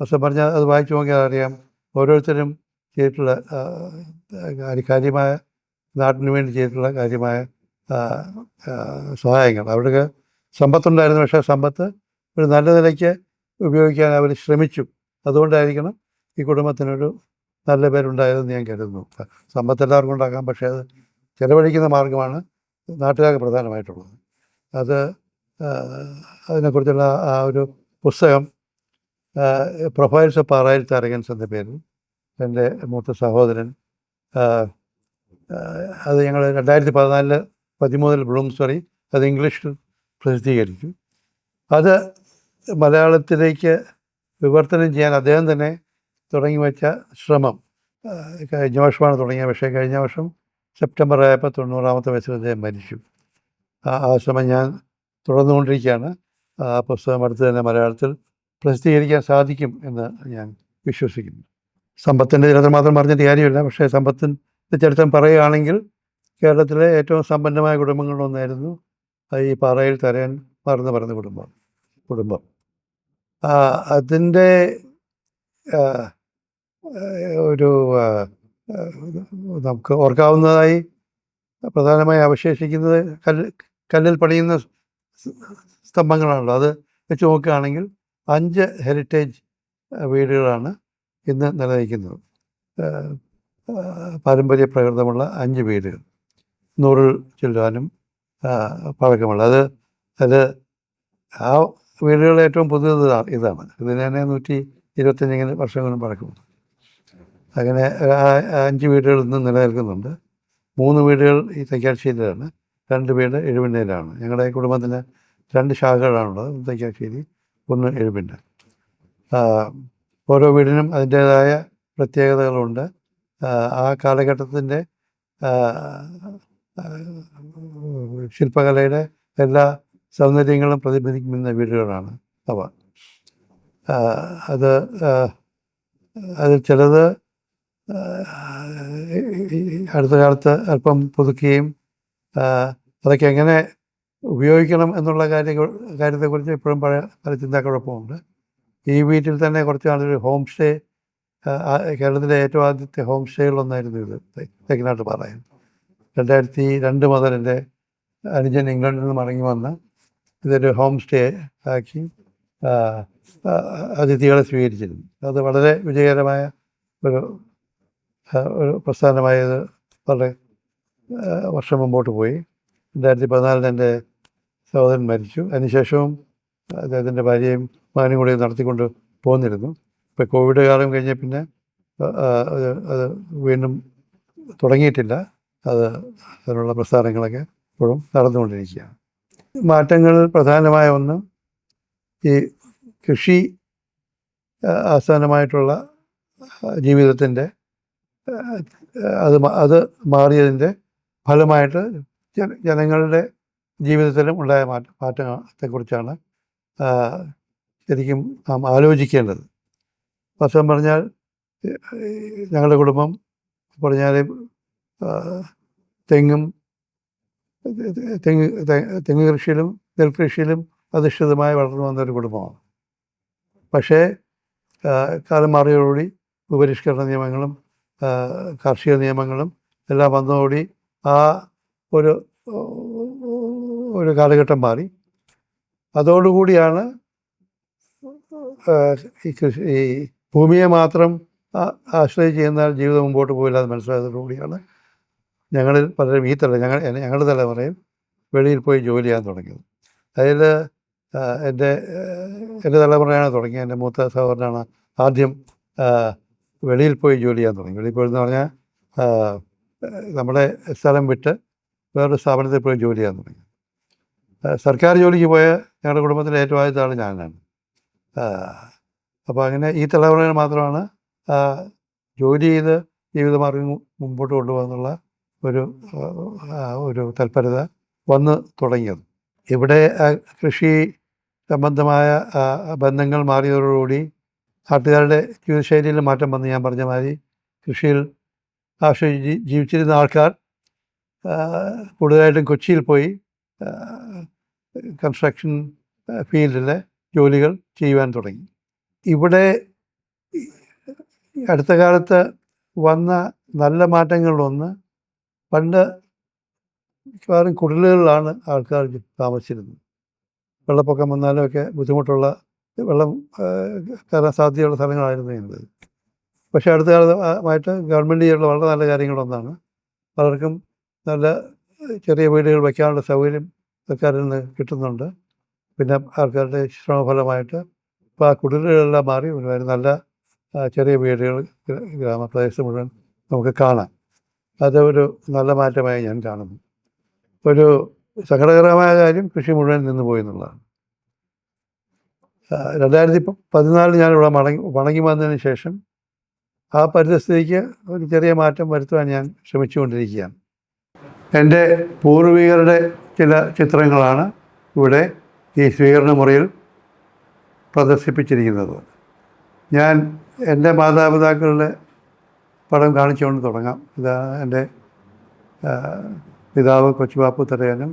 പക്ഷെ പറഞ്ഞാൽ അത് വായിച്ചു നോക്കിയാൽ അറിയാം, ഓരോരുത്തരും ചെയ്തിട്ടുള്ള കാര്യമായ നാട്ടിന് വേണ്ടി ചെയ്തിട്ടുള്ള കാര്യമായ സഹായങ്ങൾ. അവർക്ക് സമ്പത്തുണ്ടായിരുന്നു, പക്ഷേ സമ്പത്ത് ഒരു നല്ല നിലയ്ക്ക് ഉപയോഗിക്കാൻ അവർ ശ്രമിച്ചു. അതുകൊണ്ടായിരിക്കണം ഈ കുടുംബത്തിനൊരു നല്ല പേരുണ്ടായതെന്ന് ഞാൻ കരുതുന്നു. സമ്പത്ത് എല്ലാവർക്കും ഉണ്ടാക്കാം, പക്ഷേ അത് ചെലവഴിക്കുന്ന മാർഗമാണ് നാട്ടുകാർക്ക് പ്രധാനമായിട്ടുള്ളത്. അത് അതിനെക്കുറിച്ചുള്ള ആ ഒരു പുസ്തകം പ്രൊഫൈൽസ് ഓഫ് പാറായിൽ തരകൻസ് എന്ന പേരിൽ എൻ്റെ മൂത്ത സഹോദരൻ, അത് ഞങ്ങൾ 2013 ബ്ലൂംസ്ബറി അത് ഇംഗ്ലീഷിൽ പ്രസിദ്ധീകരിച്ചു. അത് മലയാളത്തിലേക്ക് വിവർത്തനം ചെയ്യാൻ അദ്ദേഹം തന്നെ തുടങ്ങി വെച്ച ശ്രമം കഴിഞ്ഞ വർഷമാണ് തുടങ്ങിയത്. പക്ഷേ കഴിഞ്ഞ വർഷം സെപ്റ്റംബർ ആയപ്പോൾ 90ാമത്തെ വയസ്സിൽ അദ്ദേഹം മരിച്ചു. ആ ശ്രമം ഞാൻ തുടർന്നുകൊണ്ടിരിക്കുകയാണ്. ആ പുസ്തകം അടുത്ത് തന്നെ മലയാളത്തിൽ പ്രസിദ്ധീകരിക്കാൻ സാധിക്കും എന്ന് ഞാൻ വിശ്വസിക്കുന്നു. സമ്പത്തിൻ്റെ ചരിത്രം മാത്രം പറഞ്ഞിട്ട് കാര്യമില്ല, പക്ഷേ സമ്പത്തിൻ്റെ ചരിത്രം പറയുകയാണെങ്കിൽ കേരളത്തിലെ ഏറ്റവും സമ്പന്നമായ കുടുംബങ്ങളിലൊന്നായിരുന്നു ഈ പാറയിൽ തരയന്മാർ എന്ന് പറയുന്ന കുടുംബം. അതിൻ്റെ ഒരു നമുക്ക് ഓർക്കാവുന്നതായി പ്രധാനമായി അവശേഷിക്കുന്നത് കല്ലിൽ പണിയുന്ന സ്തംഭങ്ങളാണല്ലോ. അത് വെച്ച് നോക്കുകയാണെങ്കിൽ 5 ഹെറിറ്റേജ് വീടുകളാണ് ഇന്ന് നിലനിൽക്കുന്നത്. പാരമ്പര്യ പ്രകൃതമുള്ള 5 വീടുകൾ, 100 ചില്ലാനും പഴക്കമുള്ള. അത് ആ വീടുകൾ ഏറ്റവും പുതിയത് ഇതാണ്. ഇതിന് തന്നെ 125 വർഷങ്ങളും പഴക്കമുണ്ട്. അങ്ങനെ 5 വീടുകൾ ഇന്ന് നിലനിൽക്കുന്നുണ്ട്. 3 വീടുകൾ ഈ തൈക്കാശ്ശേരിയിലാണ്, 2 വീട് എഴുപിന്നയിലാണ്. ഞങ്ങളുടെ കുടുംബത്തിന് 2 ശാഖകളാണുള്ളത്, തൈക്കാശ്ശേരി, 1 എഴുപിന്ന. ഓരോ വീടിനും അതിൻ്റേതായ പ്രത്യേകതകളുണ്ട്. ആ കാലഘട്ടത്തിൻ്റെ ശില്പകലയുടെ എല്ലാ സൗന്ദര്യങ്ങളും പ്രതിഫലിക്കുന്ന വീടുകളാണ് അവ. അതിൽ ചിലത് അടുത്ത കാലത്ത് അല്പം പുതുക്കുകയും അതൊക്കെ എങ്ങനെ ഉപയോഗിക്കണം എന്നുള്ള കാര്യത്തെക്കുറിച്ച് ഇപ്പോഴും പല ചിന്താക്കുഴപ്പമുണ്ട്. ഈ വീട്ടിൽ തന്നെ കുറച്ച് നാളൊരു ഹോം സ്റ്റേ, കേരളത്തിലെ ഏറ്റവും ആദ്യത്തെ ഹോം സ്റ്റേകളിലൊന്നായിരുന്നു ഇത്, തെക്കിനാട്ട് പാറയിൽ. 2002 മുതൽ എൻ്റെ അനുജൻ ഇംഗ്ലണ്ടിൽ നിന്ന് മടങ്ങി വന്ന് ഇതൊരു ഹോം സ്റ്റേ ആക്കി അതിഥികളെ സ്വീകരിച്ചിരുന്നു. അത് വളരെ വിജയകരമായ ഒരു പ്രസ്ഥാനമായത് വളരെ വർഷം മുമ്പോട്ട് പോയി. 2014 എൻ്റെ സഹോദരൻ മരിച്ചു. അതിനുശേഷവും അദ്ദേഹത്തിൻ്റെ ഭാര്യയും മകനും കൂടി നടത്തിക്കൊണ്ട് പോന്നിരുന്നു. ഇപ്പോൾ കോവിഡ് കാലം കഴിഞ്ഞ പിന്നെ അത് വീണ്ടും തുടങ്ങിയിട്ടില്ല. അതിനുള്ള പ്രസ്ഥാനങ്ങളൊക്കെ ഇപ്പോഴും നടന്നുകൊണ്ടിരിക്കുകയാണ്. മാറ്റങ്ങൾ പ്രധാനമായ ഒന്ന് ഈ കൃഷി ആസ്ഥാനമായിട്ടുള്ള ജീവിതത്തിൻ്റെ അത് മാറിയതിൻ്റെ ഫലമായിട്ട് ജനങ്ങളുടെ ജീവിതത്തിലും ഉണ്ടായ മാറ്റത്തെക്കുറിച്ചാണ് ശരിക്കും നാം ആലോചിക്കേണ്ടത്. വാസ്തവം പറഞ്ഞാൽ ഞങ്ങളുടെ കുടുംബം പറഞ്ഞാൽ തെങ്ങ് കൃഷിയിലും നെൽകൃഷിയിലും അധിഷ്ഠിതമായി വളർന്നു വന്നൊരു കുടുംബമാണ്. പക്ഷേ കാലം മാറിയതോടുകൂടി ഉപരിഷ്കരണ നിയമങ്ങളും കാർഷിക നിയമങ്ങളും എല്ലാം വന്നതോടുകൂടി ആ ഒരു കാലഘട്ടം മാറി. അതോടുകൂടിയാണ് ഈ ഭൂമിയെ മാത്രം ആശ്രയിച്ച് ചെയ്യുന്നാൽ ജീവിതം മുമ്പോട്ട് പോയില്ല എന്ന് മനസ്സിലായതോടുകൂടിയാണ് ഞങ്ങളിൽ പലരും ഞങ്ങളുടെ തലമുറയിൽ വെളിയിൽ പോയി ജോലി ചെയ്യാൻ തുടങ്ങിയത്. അതിൽ എൻ്റെ തലമുറയാണ് തുടങ്ങിയത്. എൻ്റെ മൂത്ത സഹോദരനാണ് ആദ്യം വെളിയിൽ പോയി ജോലി ചെയ്യാൻ തുടങ്ങി. വെളിയിൽ പോയെന്ന് പറഞ്ഞാൽ നമ്മുടെ സ്ഥലം വിട്ട് വേറൊരു സ്ഥാപനത്തിൽ പോയി ജോലി ചെയ്യാൻ തുടങ്ങി. സർക്കാർ ജോലിക്ക് പോയ ഞങ്ങളുടെ കുടുംബത്തിലെ ഏറ്റവും ആദ്യത്തെ ആൾ ഞാനാണ്. അപ്പോൾ അങ്ങനെ ഈ തലമുറയിൽ മാത്രമാണ് ജോലി ചെയ്ത് ജീവിതമാർഗം മുമ്പോട്ട് കൊണ്ടുപോകാനുള്ള ഒരു ഒരു തൽപരത വന്ന് തുടങ്ങിയത്. ഇവിടെ കൃഷി സംബന്ധമായ ബന്ധങ്ങൾ മാറിയതോടുകൂടി നാട്ടുകാരുടെ ജീവിതശൈലിയിൽ മാറ്റം വന്ന് ഞാൻ പറഞ്ഞ മാതിരി കൃഷിയിൽ ആശ്രയിച്ച് ജീവിച്ചിരുന്ന ആൾക്കാർ കൂടുതലായിട്ടും കൊച്ചിയിൽ പോയി കൺസ്ട്രക്ഷൻ ഫീൽഡിലെ ജോലികൾ ചെയ്യുവാൻ തുടങ്ങി. ഇവിടെ അടുത്ത കാലത്ത് വന്ന നല്ല മാറ്റങ്ങളിലൊന്ന്, പണ്ട് മിക്കവാറും കുടിലുകളിലാണ് ആൾക്കാർ താമസിച്ചിരുന്നത്. വെള്ളപ്പൊക്കം വന്നാലും ഒക്കെ ബുദ്ധിമുട്ടുള്ള വെള്ളം കയറാൻ സാധ്യതയുള്ള സ്ഥലങ്ങളായിരുന്നു എന്നത്. പക്ഷേ അടുത്ത കാലമായിട്ട് ഗവൺമെൻറ് ചെയ്തിട്ടുള്ള വളരെ നല്ല കാര്യങ്ങളൊന്നാണ്, പലർക്കും നല്ല ചെറിയ വീടുകൾ വയ്ക്കാനുള്ള സൗകര്യം സർക്കാരിൽ നിന്ന് കിട്ടുന്നുണ്ട്. പിന്നെ ആൾക്കാരുടെ ശ്രമഫലമായിട്ട് ഇപ്പോൾ ആ കുടിലുകളെല്ലാം മാറി ഒരു നല്ല ചെറിയ വീടുകൾ ഗ്രാമപ്രദേശത്ത് മുഴുവൻ നമുക്ക് കാണാം. അത് ഒരു നല്ല മാറ്റമായി ഞാൻ കാണുന്നു. ഒരു സങ്കടകരമായ കാര്യം കൃഷി മുഴുവൻ നിന്ന് പോയി എന്നുള്ളതാണ്. 2014 ഞാനിവിടെ മടങ്ങി വന്നതിന് ശേഷം ആ പരിസ്ഥിതിക്ക് ഒരു ചെറിയ മാറ്റം വരുത്തുവാൻ ഞാൻ ശ്രമിച്ചുകൊണ്ടിരിക്കുകയാണ്. എൻ്റെ പൂർവികരുടെ ചില ചിത്രങ്ങളാണ് ഇവിടെ ഈ സ്വീകരണ മുറിയിൽ പ്രദർശിപ്പിച്ചിരിക്കുന്നത്. ഞാൻ എൻ്റെ മാതാപിതാക്കളുടെ പടം കാണിച്ചുകൊണ്ട് തുടങ്ങാം. ഇതാണ് എൻ്റെ പിതാവ് കൊച്ചുബാപ്പു തരകനും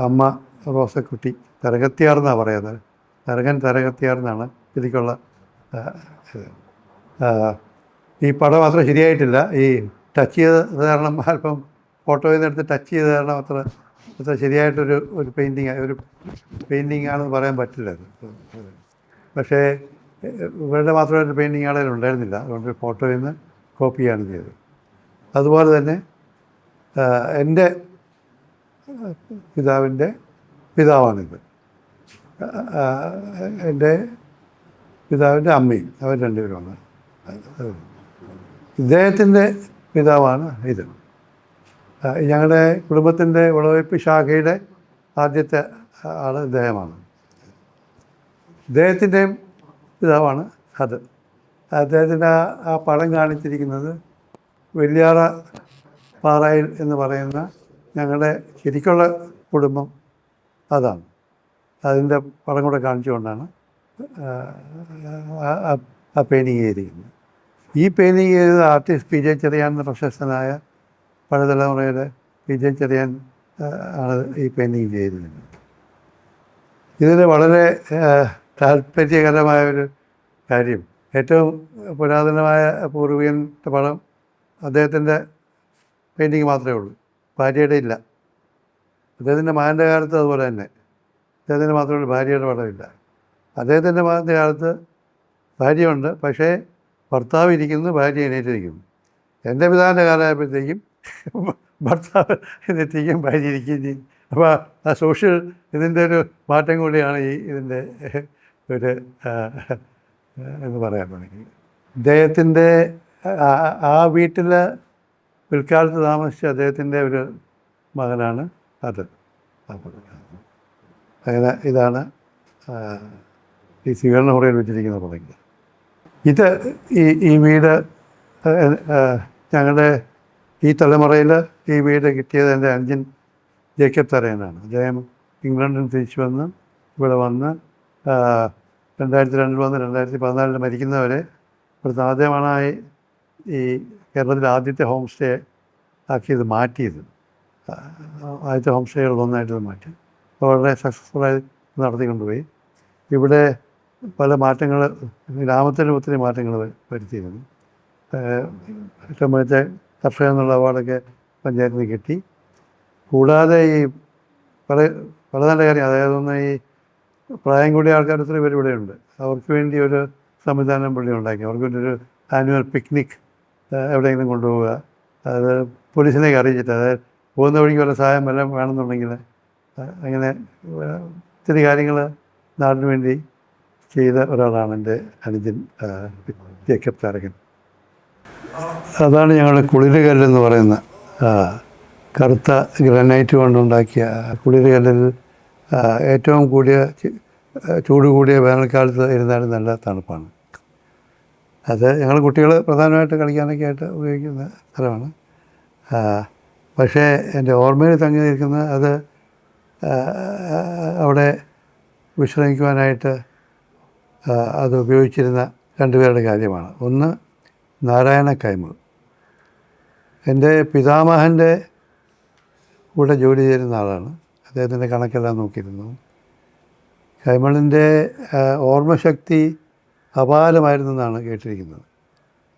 അമ്മ റോസക്കുട്ടി തരകത്തിയാർ എന്നാണ് പറയുന്നത്. തരകത്തിയാർ എന്നാണ് ശരിക്കുള്ള ഈ പടം അത്ര ശരിയായിട്ടില്ല. ഈ ടച്ച് ചെയ്ത് കാരണം അല്പം ഫോട്ടോയിൽ നിന്ന് എടുത്ത് ടച്ച് ചെയ്ത് കാരണം അത്ര ശരിയായിട്ടൊരു പെയിൻറ്റിങ് ആണെന്ന് പറയാൻ പറ്റില്ല. പക്ഷേ ഇവരുടെ മാത്രമായിട്ട് പെയിൻറ്റിങ് ആളുകൾ ഉണ്ടായിരുന്നില്ല, അതുകൊണ്ട് ഫോട്ടോയിൽ നിന്ന് കോപ്പിയാണ് ചെയ്തത്. അതുപോലെ തന്നെ എൻ്റെ പിതാവിൻ്റെ പിതാവാണിത്. എൻ്റെ പിതാവിൻ്റെ അമ്മയും അവർ രണ്ടുപേരുമാണ്. ഇദ്ദേഹത്തിൻ്റെ പിതാവാണ് ഇത്. ഞങ്ങളുടെ കുടുംബത്തിൻ്റെ വിളവെടുപ്പ് ശാഖയുടെ ആദ്യത്തെ ആൾ ഇദ്ദേഹമാണ്. ഇദ്ദേഹത്തിൻ്റെയും പിതാവാണ് അത്. അദ്ദേഹത്തിൻ്റെ ആ പടം കാണിച്ചിരിക്കുന്നത് വെള്ളിയാറ പാറയിൽ എന്ന് പറയുന്ന ഞങ്ങളുടെ ശരിക്കുള്ള കുടുംബം അതാണ്. അതിൻ്റെ പടം കൂടെ കാണിച്ചുകൊണ്ടാണ് ആ പെയിൻറ്റിങ് ചെയ്തിരിക്കുന്നത്. ഈ പെയിൻറ്റിങ് ചെയ്തത് ആർട്ടിസ്റ്റ് പി ജെ ചെറിയാൻ എന്ന പ്രശസ്തനായ പഴയതലമുറയുടെ പി ജെ ചെറിയാൻ ആണ് ഈ പെയിൻറ്റിങ് ചെയ്തിരിക്കുന്നത്. ഇതിൽ വളരെ താല്പര്യകരമായൊരു കാര്യം, ഏറ്റവും പുരാതനമായ പൂർവികൻ്റെ പടം അദ്ദേഹത്തിൻ്റെ പെയിൻറ്റിങ് മാത്രമേ ഉള്ളൂ, ഭാര്യയുടെ ഇല്ല. അദ്ദേഹത്തിൻ്റെ മകൻ്റെ കാലത്ത് അതുപോലെ തന്നെ അദ്ദേഹത്തിൻ്റെ മാത്രമേ ഉള്ളൂ, ഭാര്യയുടെ പടമില്ല. അദ്ദേഹത്തിൻ്റെ മകൻ്റെ കാലത്ത് ഭാര്യയുണ്ട്, പക്ഷേ ഭർത്താവ് ഇരിക്കുന്നു, ഭാര്യ എണീറ്റിരിക്കുന്നു. എൻ്റെ പിതാവിൻ്റെ കാലമായപ്പോഴത്തേക്കും ഭർത്താവ് എണീറ്റിരിക്കും, ഭാര്യ ഇരിക്കുകയും ചെയ്യും. അപ്പോൾ ആ സോഷ്യൽ ഇതിൻ്റെ ഒരു മാറ്റം കൂടിയാണ് ഇതിൻ്റെ ഒരു എന്ന് പറയാൻ വേണമെങ്കിൽ. അദ്ദേഹത്തിൻ്റെ ആ വീട്ടിൽ പിൽക്കാലത്ത് താമസിച്ച അദ്ദേഹത്തിൻ്റെ ഒരു മകനാണ് അത്. അങ്ങനെ ഇതാണ് ഈ സ്വീകരണ മുറിയിൽ വെച്ചിരിക്കുന്ന പടങ്ങൾ. ഇത് ഈ വീട് ഞങ്ങളുടെ ഈ തലമുറയിൽ ഈ വീട് കിട്ടിയത് എൻ്റെ അനുജൻ ജേക്കബ് തരയനാണ്. അദ്ദേഹം ഇംഗ്ലണ്ടിൽ നിന്ന് തിരിച്ചു വന്ന് ഇവിടെ വന്ന് 2002 വന്ന് 2014 മരിക്കുന്നവരെ ഇവിടുത്തെ ആദ്യമാണ് ഈ കേരളത്തിലെ ആദ്യത്തെ ഹോം സ്റ്റേ ആക്കിയത്, മാറ്റിയത്. ആദ്യത്തെ ഹോം സ്റ്റേകളിലൊന്നായിട്ട് മാറ്റി വളരെ സക്സസ്ഫുള്ളായി നടത്തിക്കൊണ്ടുപോയി. ഇവിടെ പല മാറ്റങ്ങൾ, ഗ്രാമത്തിൽ ഒത്തിരി മാറ്റങ്ങൾ വരുത്തിയിരുന്നു. ഏറ്റവും മികച്ച കർഷകൻ എന്നുള്ള അവാർഡൊക്കെ പഞ്ചായത്തിന് കിട്ടി. കൂടാതെ ഈ പല നല്ല കാര്യം, അതായത് ഒന്ന് ഈ പ്രായം കൂടിയ ആൾക്കാർ ഒത്തിരി പേര് ഇവിടെയുണ്ട്. അവർക്ക് വേണ്ടി ഒരു സംവിധാനം പുള്ളി ഉണ്ടാക്കി. അവർക്ക് വേണ്ടി ഒരു ആനുവൽ പിക്നിക് എവിടെയെങ്കിലും കൊണ്ടുപോവുക, അത് പോലീസിനെയൊക്കെ അറിയിച്ചിട്ട്, അതായത് പോകുന്ന വഴിക്ക് വല്ല സഹായം വല്ലതും വേണമെന്നുണ്ടെങ്കിൽ അങ്ങനെ ഒത്തിരി കാര്യങ്ങൾ നാടിന് വേണ്ടി ചെയ്ത ഒരാളാണ് എൻ്റെ അനുജൻ ജേക്കബ് തരകൻ. അതാണ് ഞങ്ങളുടെ കുളിരുകല്ലെന്ന് പറയുന്ന കറുത്ത ഗ്രാനൈറ്റ് കൊണ്ടുണ്ടാക്കിയ കുളിരുകല്ലിൽ ഏറ്റവും ചൂട് കൂടിയ വേനൽക്കാലത്ത് ഇരുന്നാലും നല്ല തണുപ്പാണ്. അത് ഞങ്ങൾ കുട്ടികൾ പ്രധാനമായിട്ട് കളിക്കാനൊക്കെ ആയിട്ട് ഉപയോഗിക്കുന്ന സ്ഥലമാണ്. പക്ഷേ എൻ്റെ ഓർമ്മയിൽ തങ്ങി നിൽക്കുന്ന അത് അവിടെ വിശ്രമിക്കുവാനായിട്ട് അത് ഉപയോഗിച്ചിരുന്ന രണ്ടുപേരുടെ കാര്യമാണ്. ഒന്ന് നാരായണ കൈമൾ. എൻ്റെ പിതാമഹൻ്റെ കൂടെ ജോലി ചെയ്യുന്ന ആളാണ്. അദ്ദേഹത്തിൻ്റെ കണക്കെല്ലാം നോക്കിയിരുന്നു. കൈമളിൻ്റെ ഓർമ്മശക്തി അപാരമായിരുന്നെന്നാണ് കേട്ടിരിക്കുന്നത്.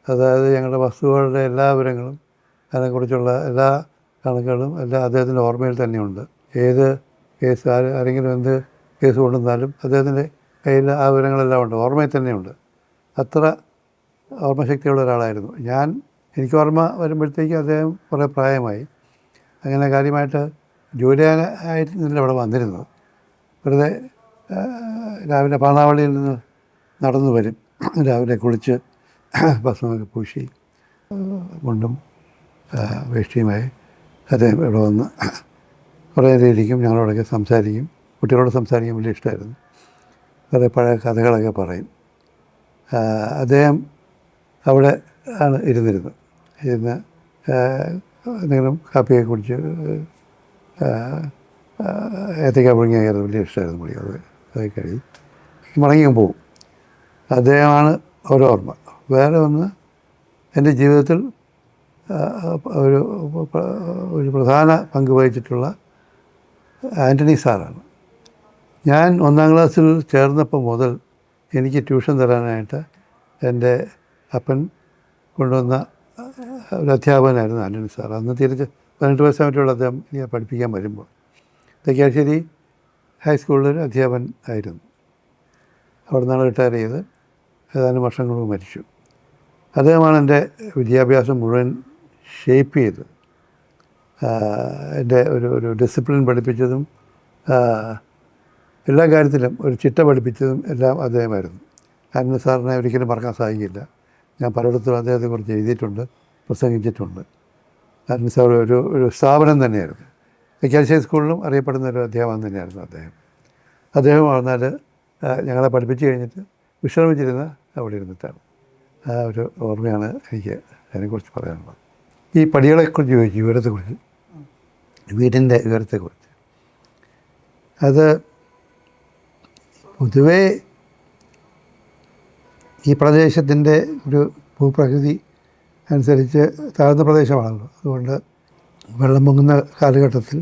അതായത് ഞങ്ങളുടെ വസ്തുക്കളുടെ എല്ലാ വിവരങ്ങളും അതിനെക്കുറിച്ചുള്ള എല്ലാ കണക്കുകളും എല്ലാം അദ്ദേഹത്തിൻ്റെ ഓർമ്മയിൽ തന്നെയുണ്ട്. ഏത് കേസ് ആരെങ്കിലും എന്ത് കേസ് കൊണ്ടുവന്നാലും അദ്ദേഹത്തിൻ്റെ കയ്യിൽ ആ വിവരങ്ങളെല്ലാം ഉണ്ട്, ഓർമ്മയിൽ തന്നെയുണ്ട്. അത്ര ഓർമ്മശക്തിയുള്ള ഒരാളായിരുന്നു. എനിക്ക് ഓർമ്മ വരുമ്പോഴത്തേക്ക് അദ്ദേഹം കുറേ പ്രായമായി. അങ്ങനെ കാര്യമായിട്ട് ജോലി ആയിരുന്നില്ല ഇവിടെ വന്നിരുന്നത്. വെറുതെ രാവിലെ പാണാവള്ളിയിൽ നിന്ന് നടന്നു വരും. രാവിലെ കുളിച്ച് ഭസ്മമൊക്കെ പൂശി മുണ്ടും വേഷ്ടിയുമായി അദ്ദേഹം ഇവിടെ വന്ന് കുറേ നേരം ഇരിക്കും. ഞങ്ങളോടൊക്കെ സംസാരിക്കും. കുട്ടികളോട് സംസാരിക്കാൻ വലിയ ഇഷ്ടമായിരുന്നു. കുറേ പഴയ കഥകളൊക്കെ പറയും. അദ്ദേഹം അവിടെ ആണ് ഇരുന്നിരുന്നത്. എന്തെങ്കിലും കാപ്പിയൊക്കെ കുടിച്ച് ഏത്തയ്ക്ക പുഴുങ്ങിയ കയറി വലിയ ഇഷ്ടമായിരുന്നു പുള്ളി. അത് കഴിയും മടങ്ങിയും പോകും. അദ്ദേഹമാണ് ഓരോർമ്മ. വേറെ ഒന്ന്, എൻ്റെ ജീവിതത്തിൽ ഒരു പ്രധാന പങ്ക് വഹിച്ചിട്ടുള്ള ആൻ്റണി സാറാണ്. ഞാൻ 1-ാം ക്ലാസ്സിൽ ചേർന്നപ്പോൾ മുതൽ എനിക്ക് ട്യൂഷൻ തരാനായിട്ട് എൻ്റെ അപ്പൻ കൊണ്ടുവന്ന ഒരു അധ്യാപകനായിരുന്നു ആൻ്റണി സാർ. അന്ന് തിരിച്ച് 18 വയസ്സായിട്ടുള്ള അദ്ദേഹം എനിക്ക് പഠിപ്പിക്കാൻ വരുമ്പോൾ തെക്കാശ്ശേരി ഹൈസ്കൂളിലൊരു അധ്യാപകൻ ആയിരുന്നു. അവിടെ നിന്നാണ് റിട്ടയർ ചെയ്ത് ഏതാനും വർഷങ്ങൾ മുമ്പ് മരിച്ചു. അദ്ദേഹമാണ് എൻ്റെ വിദ്യാഭ്യാസം മുഴുവൻ ഷേപ്പ് ചെയ്തത്. എൻ്റെ ഒരു ഡിസിപ്ലിൻ പഠിപ്പിച്ചതും എല്ലാ കാര്യത്തിലും ഒരു ചിട്ട പഠിപ്പിച്ചതും എല്ലാം അദ്ദേഹമായിരുന്നു. ആൻ്റണി സാറിനെ ഒരിക്കലും മറക്കാൻ സാധിക്കില്ല. ഞാൻ പലയിടത്തും അദ്ദേഹത്തെക്കുറിച്ച് എഴുതിയിട്ടുണ്ട്, പ്രസംഗിച്ചിട്ടുണ്ട്. ആൻ്റണി സാർ ഒരു സ്ഥാപനം തന്നെയായിരുന്നു. തെക്കാശ്ശേരി സ്കൂളിലും അറിയപ്പെടുന്ന ഒരു അധ്യാപകൻ തന്നെയായിരുന്നു അദ്ദേഹം വന്നാൽ ഞങ്ങളെ പഠിപ്പിച്ച് കഴിഞ്ഞിട്ട് വിശ്രമിച്ചിരുന്ന അവിടെ ഇരുന്നിട്ടാണ്. ആ ഒരു ഓർമ്മയാണ് എനിക്ക് അതിനെക്കുറിച്ച് പറയാനുള്ളത്. ഈ പടികളെക്കുറിച്ച് ചോദിച്ചു, വിവരത്തെക്കുറിച്ച്, വീടിൻ്റെ വിവരത്തെക്കുറിച്ച്. അത് പൊതുവേ ഈ പ്രദേശത്തിൻ്റെ ഒരു ഭൂപ്രകൃതി അനുസരിച്ച് താഴ്ന്ന പ്രദേശമാണല്ലോ. അതുകൊണ്ട് വെള്ളം പൊങ്ങുന്ന കാലഘട്ടത്തിൽ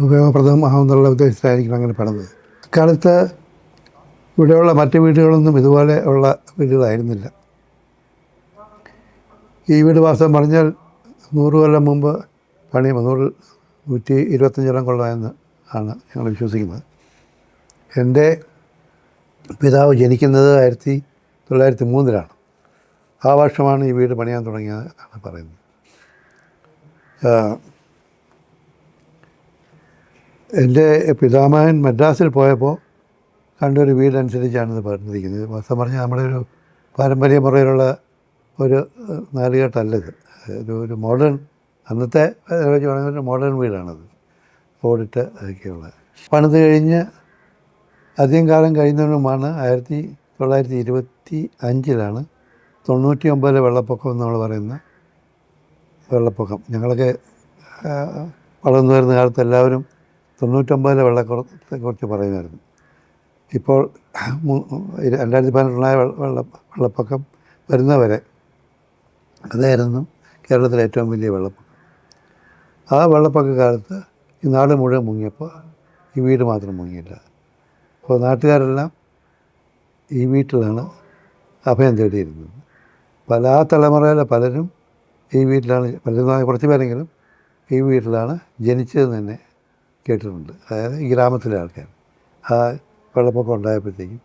ഉപയോഗപ്രദമാവുന്നുള്ള ഉദ്ദേശത്തിലായിരിക്കും അങ്ങനെ പണിത്. ഇക്കാലത്ത് ഇവിടെയുള്ള മറ്റ് വീടുകളൊന്നും ഇതുപോലെ ഉള്ള വീടുകളായിരുന്നില്ല. ഈ വീട് വാസം പറഞ്ഞാൽ 100 കൊല്ലം മുമ്പ് പണിയും 125 കൊള്ളാമെന്ന് ആണ് ഞങ്ങൾ വിശ്വസിക്കുന്നത്. എൻ്റെ പിതാവ് ജനിക്കുന്നത് 1903 ആ വർഷമാണ് ഈ വീട് പണിയാൻ തുടങ്ങിയത് എന്നാണ് പറയുന്നത്. എൻ്റെ പിതാമഹൻ മദ്രാസിൽ പോയപ്പോൾ കണ്ടൊരു വീടനുസരിച്ചാണിത് പറഞ്ഞിരിക്കുന്നത്. വാസ്തവം പറഞ്ഞാൽ നമ്മുടെ ഒരു പാരമ്പര്യ മുറയിലുള്ള ഒരു നാലുകെട്ടല്ലത്. ഒരു മോഡേൺ, അന്നത്തെ വെച്ച് പറയുന്നത് ഒരു മോഡേൺ വീടാണത്. ഓടിട്ട് അതൊക്കെയുള്ള പണിത് കഴിഞ്ഞ് അധികം കാലം കഴിയുന്നതിനുമാണ് 1925 99 വെള്ളപ്പൊക്കം എന്ന് നമ്മൾ പറയുന്ന വെള്ളപ്പൊക്കം. ഞങ്ങളൊക്കെ വളർന്നു വരുന്ന കാലത്ത് എല്ലാവരും 99 വെള്ളപ്പൊക്കത്തെക്കുറിച്ച് പറയുമായിരുന്നു. ഇപ്പോൾ 2018 വെള്ളപ്പൊക്കം വരുന്നവരെ അതായിരുന്നു കേരളത്തിലെ ഏറ്റവും വലിയ വെള്ളപ്പൊക്കം. ആ വെള്ളപ്പൊക്ക കാലത്ത് ഈ നാട് മുഴുവൻ മുങ്ങിയപ്പോൾ ഈ വീട് മാത്രം മുങ്ങിയില്ല. അപ്പോൾ നാട്ടുകാരെല്ലാം ഈ വീട്ടിലാണ് അഭയം തേടിയിരുന്നത്. പല തലമുറയിലെ പലരും ഈ വീട്ടിലാണ്, പലരും കുറച്ച് പേരെങ്കിലും ഈ വീട്ടിലാണ് ജനിച്ചതെന്ന് തന്നെ കേട്ടിട്ടുണ്ട്. അതായത് ഈ ഗ്രാമത്തിലെ ആൾക്കാർ. ആ വെള്ളപ്പൊക്കം ഉണ്ടായപ്പോഴത്തേക്കും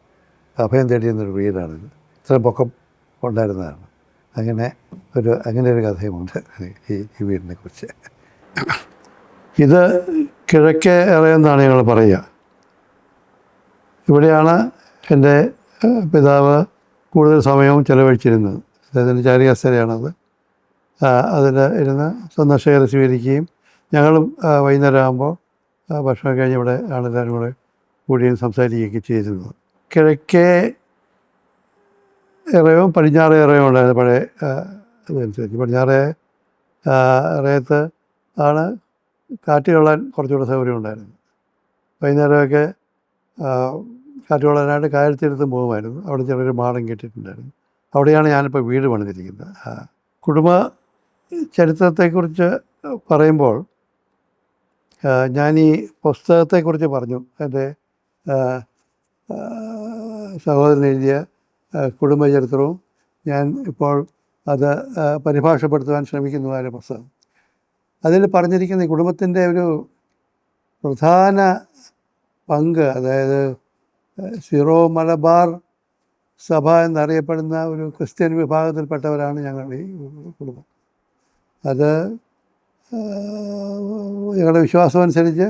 അഭയം തേടിയിരുന്നൊരു വീടാണിത്. ഇത്രയും പൊക്കം ഉണ്ടായിരുന്നതാണ്. അങ്ങനെ ഒരു കഥയുമുണ്ട് ഈ വീടിനെ കുറിച്ച്. ഇത് കിഴക്കേ ഇറയെന്നാണ് ഞങ്ങൾ പറയുക. ഇവിടെയാണ് എൻ്റെ പിതാവ് കൂടുതൽ സമയവും ചെലവഴിച്ചിരുന്നത്. അദ്ദേഹത്തിൻ്റെ ചാരികസ്ഥയാണത്. അതിൽ ഇരുന്ന് സന്ദർശകരെ സ്വീകരിക്കുകയും ഞങ്ങളും വൈകുന്നേരം ആകുമ്പോൾ ഭക്ഷണം കഴിഞ്ഞ് ഇവിടെ ആണെല്ലാവരും കൂടെ കൂടിയും സംസാരിക്കുകയൊക്കെ ചെയ്തിരുന്നത്. കിഴക്കേ ഇറയവും പടിഞ്ഞാറേ ഇറയവും ഉണ്ടായിരുന്നു പഴയ ഇതനുസരിച്ച്. പടിഞ്ഞാറേ റേത്ത് ആണ് കാറ്റ് കൊള്ളാൻ കുറച്ചുകൂടെ സൗകര്യം ഉണ്ടായിരുന്നു. വൈകുന്നേരമൊക്കെ കാറ്റ് കൊള്ളാനായിട്ട് കായൽത്തീരത്തും പോകുമായിരുന്നു. അവിടെ ചെറിയൊരു മാടം കെട്ടിയിട്ടുണ്ടായിരുന്നു. അവിടെയാണ് ഞാനിപ്പോൾ വീട് പണിതിരിക്കുന്നത്. കുടുംബ ചരിത്രത്തെക്കുറിച്ച് പറയുമ്പോൾ ഞാൻ ഈ പുസ്തകത്തെക്കുറിച്ച് പറഞ്ഞു. എൻ്റെ സഹോദരൻ എഴുതിയ കുടുംബചരിത്രവും ഞാൻ ഇപ്പോൾ അത് പരിഭാഷപ്പെടുത്തുവാൻ ശ്രമിക്കുന്നതായ പുസ്തകം. അതിൽ പറഞ്ഞിരിക്കുന്ന ഈ കുടുംബത്തിൻ്റെ ഒരു പ്രധാന പങ്ക്, അതായത് സിറോ മലബാർ സഭ എന്നറിയപ്പെടുന്ന ഒരു ക്രിസ്ത്യൻ വിഭാഗത്തിൽപ്പെട്ടവരാണ് ഞങ്ങൾ ഈ കുടുംബം. അത് ഞങ്ങളുടെ വിശ്വാസമനുസരിച്ച്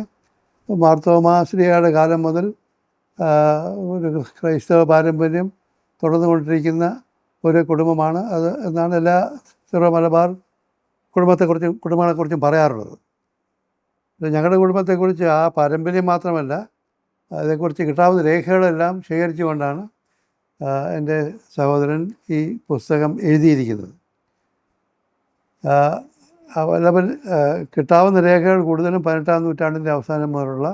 മാർത്തോമാ ശ്ലീഹായുടെ കാലം മുതൽ ഒരു ക്രൈസ്തവ പാരമ്പര്യം തുടർന്നുകൊണ്ടിരിക്കുന്ന ഒരു കുടുംബമാണ് അത് എന്നാണ് എല്ലാ സിറോ മലബാർ കുടുംബങ്ങളെക്കുറിച്ചും പറയാറുള്ളത്. ഞങ്ങളുടെ കുടുംബത്തെക്കുറിച്ച് ആ പാരമ്പര്യം മാത്രമല്ല, അതേക്കുറിച്ച് കിട്ടാവുന്ന രേഖകളെല്ലാം ശേഖരിച്ചുകൊണ്ടാണ് എൻ്റെ സഹോദരൻ ഈ പുസ്തകം എഴുതിയിരിക്കുന്നത്. അവലവൻ കിട്ടാവുന്ന രേഖകൾ കൂടുതലും 18-ാം നൂറ്റാണ്ടിൻ്റെ അവസാനം മുതലുള്ള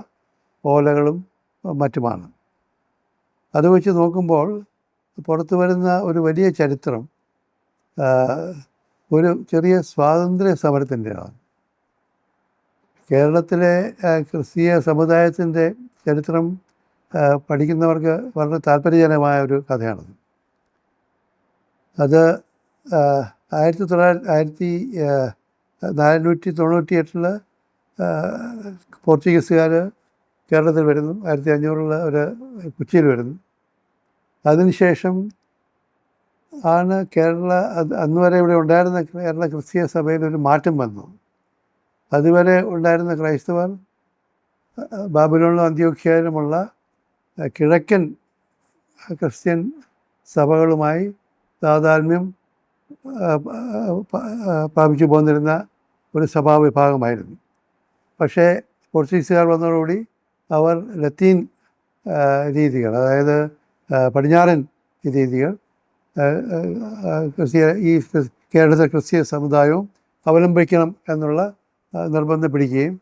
ഓലകളും മറ്റുമാണ്. അത് വെച്ച് നോക്കുമ്പോൾ പുറത്തു വരുന്ന ഒരു വലിയ ചരിത്രം ഒരു ചെറിയ സ്വാതന്ത്ര്യ സമരത്തിൻ്റെതാണ്. കേരളത്തിലെ ക്രിസ്തീയ സമുദായത്തിൻ്റെ ചരിത്രം പഠിക്കുന്നവർക്ക് വളരെ താല്പര്യജനകമായ ഒരു കഥയാണത്. അത് 1498 പോർച്ചുഗീസുകാർ കേരളത്തിൽ വരുന്നു. 1500 അവർ കൊച്ചിയിൽ വരുന്നു. അതിനുശേഷം ആണ് അന്ന് വരെ ഇവിടെ ഉണ്ടായിരുന്ന കേരള ക്രിസ്തീയ സഭയിൽ ഒരു മാറ്റം വന്നു. അതുവരെ ഉണ്ടായിരുന്ന ക്രൈസ്തവർ ബാബിലോണിലും അന്ത്യോക്യയിലുമുള്ള കിഴക്കൻ ക്രിസ്ത്യൻ സഭകളുമായി താതാത്മ്യം പ്രാപിച്ചു പോന്നിരുന്ന ഒരു സഭാവിഭാഗമായിരുന്നു. പക്ഷേ പോർച്ചുഗീസുകാർ വന്നതോടുകൂടി അവർ ലത്തീൻ രീതികൾ, അതായത് പടിഞ്ഞാറൻ രീതികൾ കേരളത്തിലെ ക്രിസ്തീയ സമുദായവും അവലംബിക്കണം എന്നുള്ള നിർബന്ധം പിടിക്കുകയും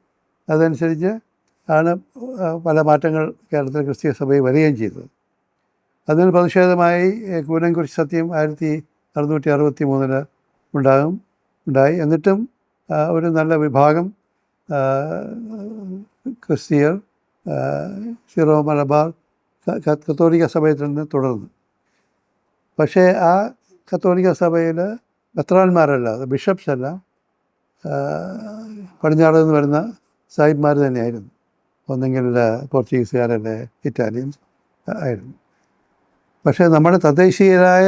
അതനുസരിച്ച് ആണ് പല മാറ്റങ്ങൾ കേരളത്തിലെ ക്രിസ്തീയ സഭയിൽ വരികയും ചെയ്തത്. അതിന് പ്രതിഷേധമായി കൂനൻകുരിശ് സത്യം 1663 ഉണ്ടായി. എന്നിട്ടും ഒരു നല്ല വിഭാഗം ക്രിസ്തീയർ സിറോ മലബാർ കത്തോലിക്ക സഭയിൽ നിന്ന് തുടർന്നു. പക്ഷേ ആ കത്തോലിക്ക സഭയിൽ മെത്രാന്മാരല്ലാതെ ബിഷപ്സ് എല്ലാം പടിഞ്ഞാറ് നിന്ന് വരുന്ന സാഹിബ്മാർ തന്നെയായിരുന്നു. ഒന്നെങ്കിൽ പോർച്ചുഗീസുകാരല്ലേ ഇറ്റാലിയൻസ് ആയിരുന്നു. പക്ഷേ നമ്മുടെ തദ്ദേശീയരായ